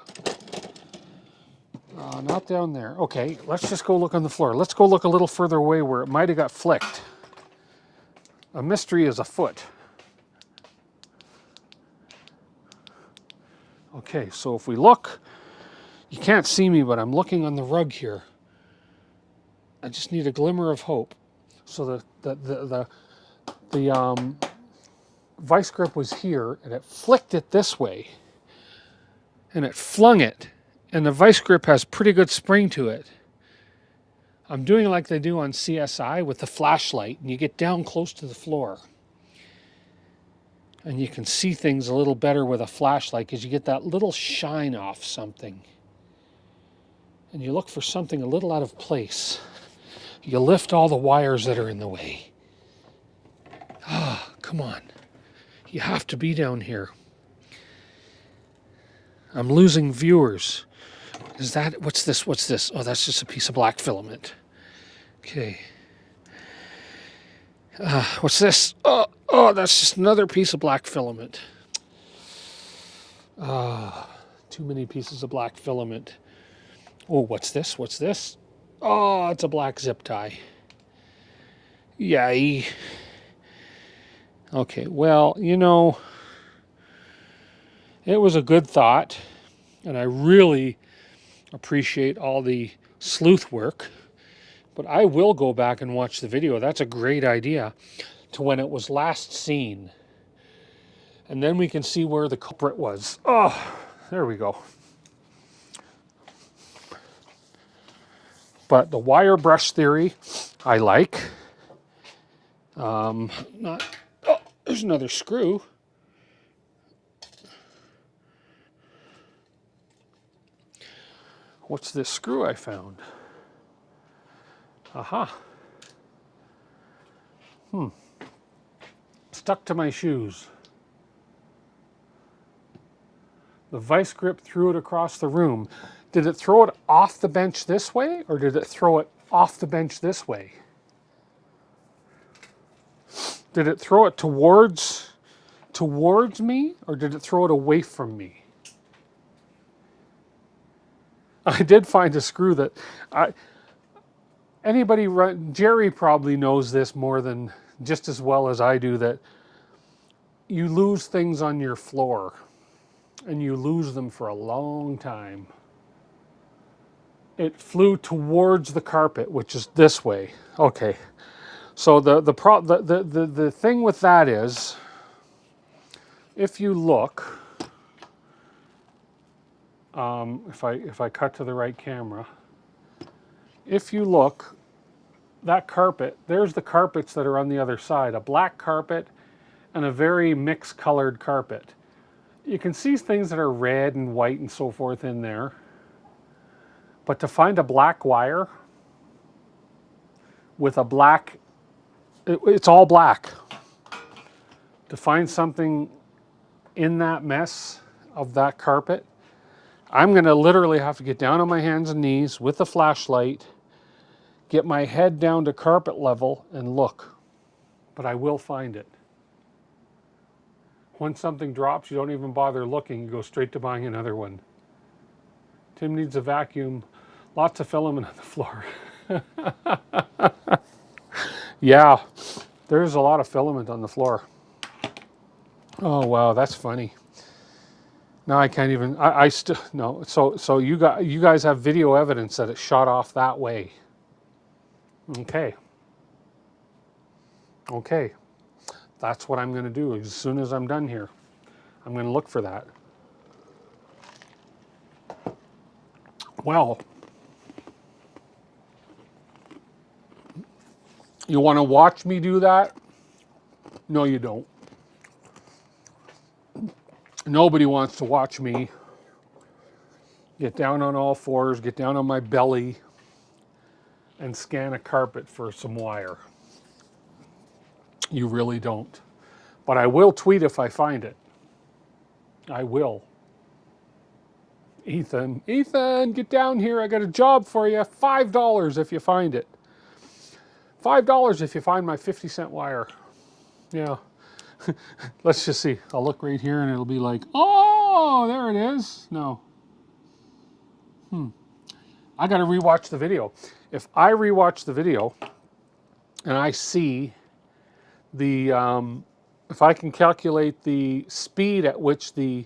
not down there. Okay, let's just go look on the floor. Let's go look a little further away where it might have got flicked. A mystery is afoot. Okay, so if we look, you can't see me, but I'm looking on the rug here. I just need a glimmer of hope. So the vice grip was here, and it flicked it this way, and it flung it, and the vice grip has pretty good spring to it. I'm doing like they do on CSI with the flashlight, and you get down close to the floor. And you can see things a little better with a flashlight because you get that little shine off something. And you look for something a little out of place. You lift all the wires that are in the way. Ah, come on. You have to be down here. I'm losing viewers. Is that, what's this? What's this? Oh, that's just a piece of black filament. Okay. What's this? Oh, that's just another piece of black filament. Too many pieces of black filament. Oh, what's this? What's this? Oh, it's a black zip tie. Yay. Okay, well, you know, it was a good thought, and I really appreciate all the sleuth work, but I will go back and watch the video. That's a great idea, to when it was last seen. And then we can see where the culprit was. Oh, there we go. But the wire brush theory, I like. Oh, there's another screw. What's this screw I found? Aha. Stuck to my shoes. The vice grip threw it across the room. Did it throw it off the bench this way, or did it throw it off the bench this way? Did it throw it towards me, or did it throw it away from me? I did find a screw that Jerry probably knows this more than just as well as I do, that you lose things on your floor and you lose them for a long time. It flew towards the carpet, which is this way. Okay. So the thing with that is, if you look, if I cut to the right camera, if you look, that carpet, there's the carpets that are on the other side, a black carpet and a very mixed colored carpet. You can see things that are red and white and so forth in there, but to find a black wire with a black, it's all black. To find something in that mess of that carpet, I'm going to literally have to get down on my hands and knees with a flashlight, get my head down to carpet level and look. But I will find it. When something drops, you don't even bother looking. You go straight to buying another one. Tim needs a vacuum. Lots of filament on the floor. Yeah, there's a lot of filament on the floor. Oh, wow, that's funny. Now I can't even, I still, no. So you guys have video evidence that it shot off that way. Okay. Okay. That's what I'm going to do as soon as I'm done here. I'm going to look for that. Well, you want to watch me do that? No, you don't. Nobody wants to watch me get down on all fours, get down on my belly, and scan a carpet for some wire. You really don't. But I will tweet if I find it. I will. Ethan, get down here. I got a job for you. $5 if you find it. $5 if you find my 50-cent wire. Yeah. Let's just see. I'll look right here and it'll be like, oh, there it is. No. I got to rewatch the video. If I rewatch the video and I see the, if I can calculate the speed at which the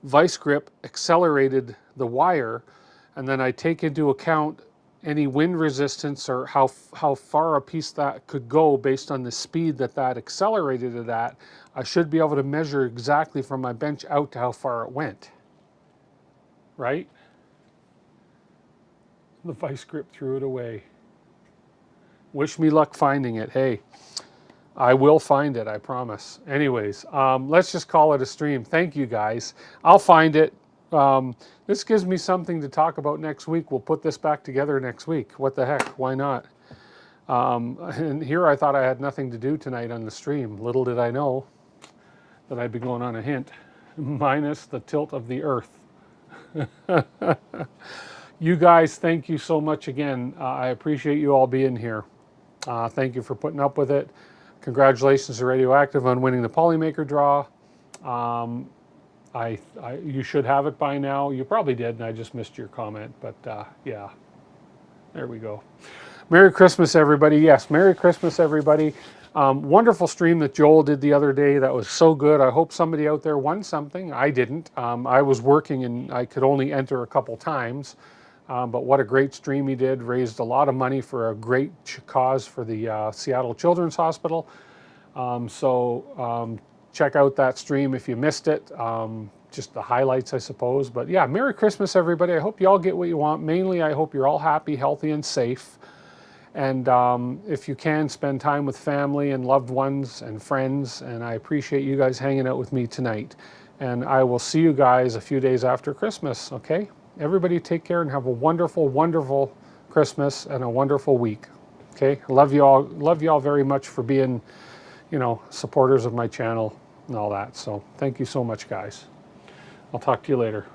vice grip accelerated the wire, and then I take into account any wind resistance or how far a piece that could go based on the speed that accelerated it at, I should be able to measure exactly from my bench out to how far it went. Right? The vice grip threw it away. Wish me luck finding it. Hey, I will find it, I promise. Anyways, let's just call it a stream. Thank you, guys. I'll find it. This gives me something to talk about next week. We'll put this back together next week. What the heck? Why not? And here I thought I had nothing to do tonight on the stream. Little did I know that I'd be going on a hint. Minus the tilt of the earth. You guys, thank you so much again. I appreciate you all being here. Thank you for putting up with it. Congratulations to Radioactive on winning the Polymaker draw. You should have it by now. You probably did, and I just missed your comment. But yeah, there we go. Merry Christmas, everybody. Yes, Merry Christmas, everybody. Wonderful stream that Joel did the other day. That was so good. I hope somebody out there won something. I didn't. I was working and I could only enter a couple times. But what a great stream he did. Raised a lot of money for a great cause for the Seattle Children's Hospital. Check out that stream if you missed it. Just the highlights, I suppose. But yeah, Merry Christmas, everybody. I hope you all get what you want. Mainly, I hope you're all happy, healthy, and safe. And if you can, spend time with family and loved ones and friends. And I appreciate you guys hanging out with me tonight. And I will see you guys a few days after Christmas, okay? Everybody take care and have a wonderful, wonderful Christmas and a wonderful week, okay? Love you all. Love you all very much for being, supporters of my channel and all that. So thank you so much, guys. I'll talk to you later.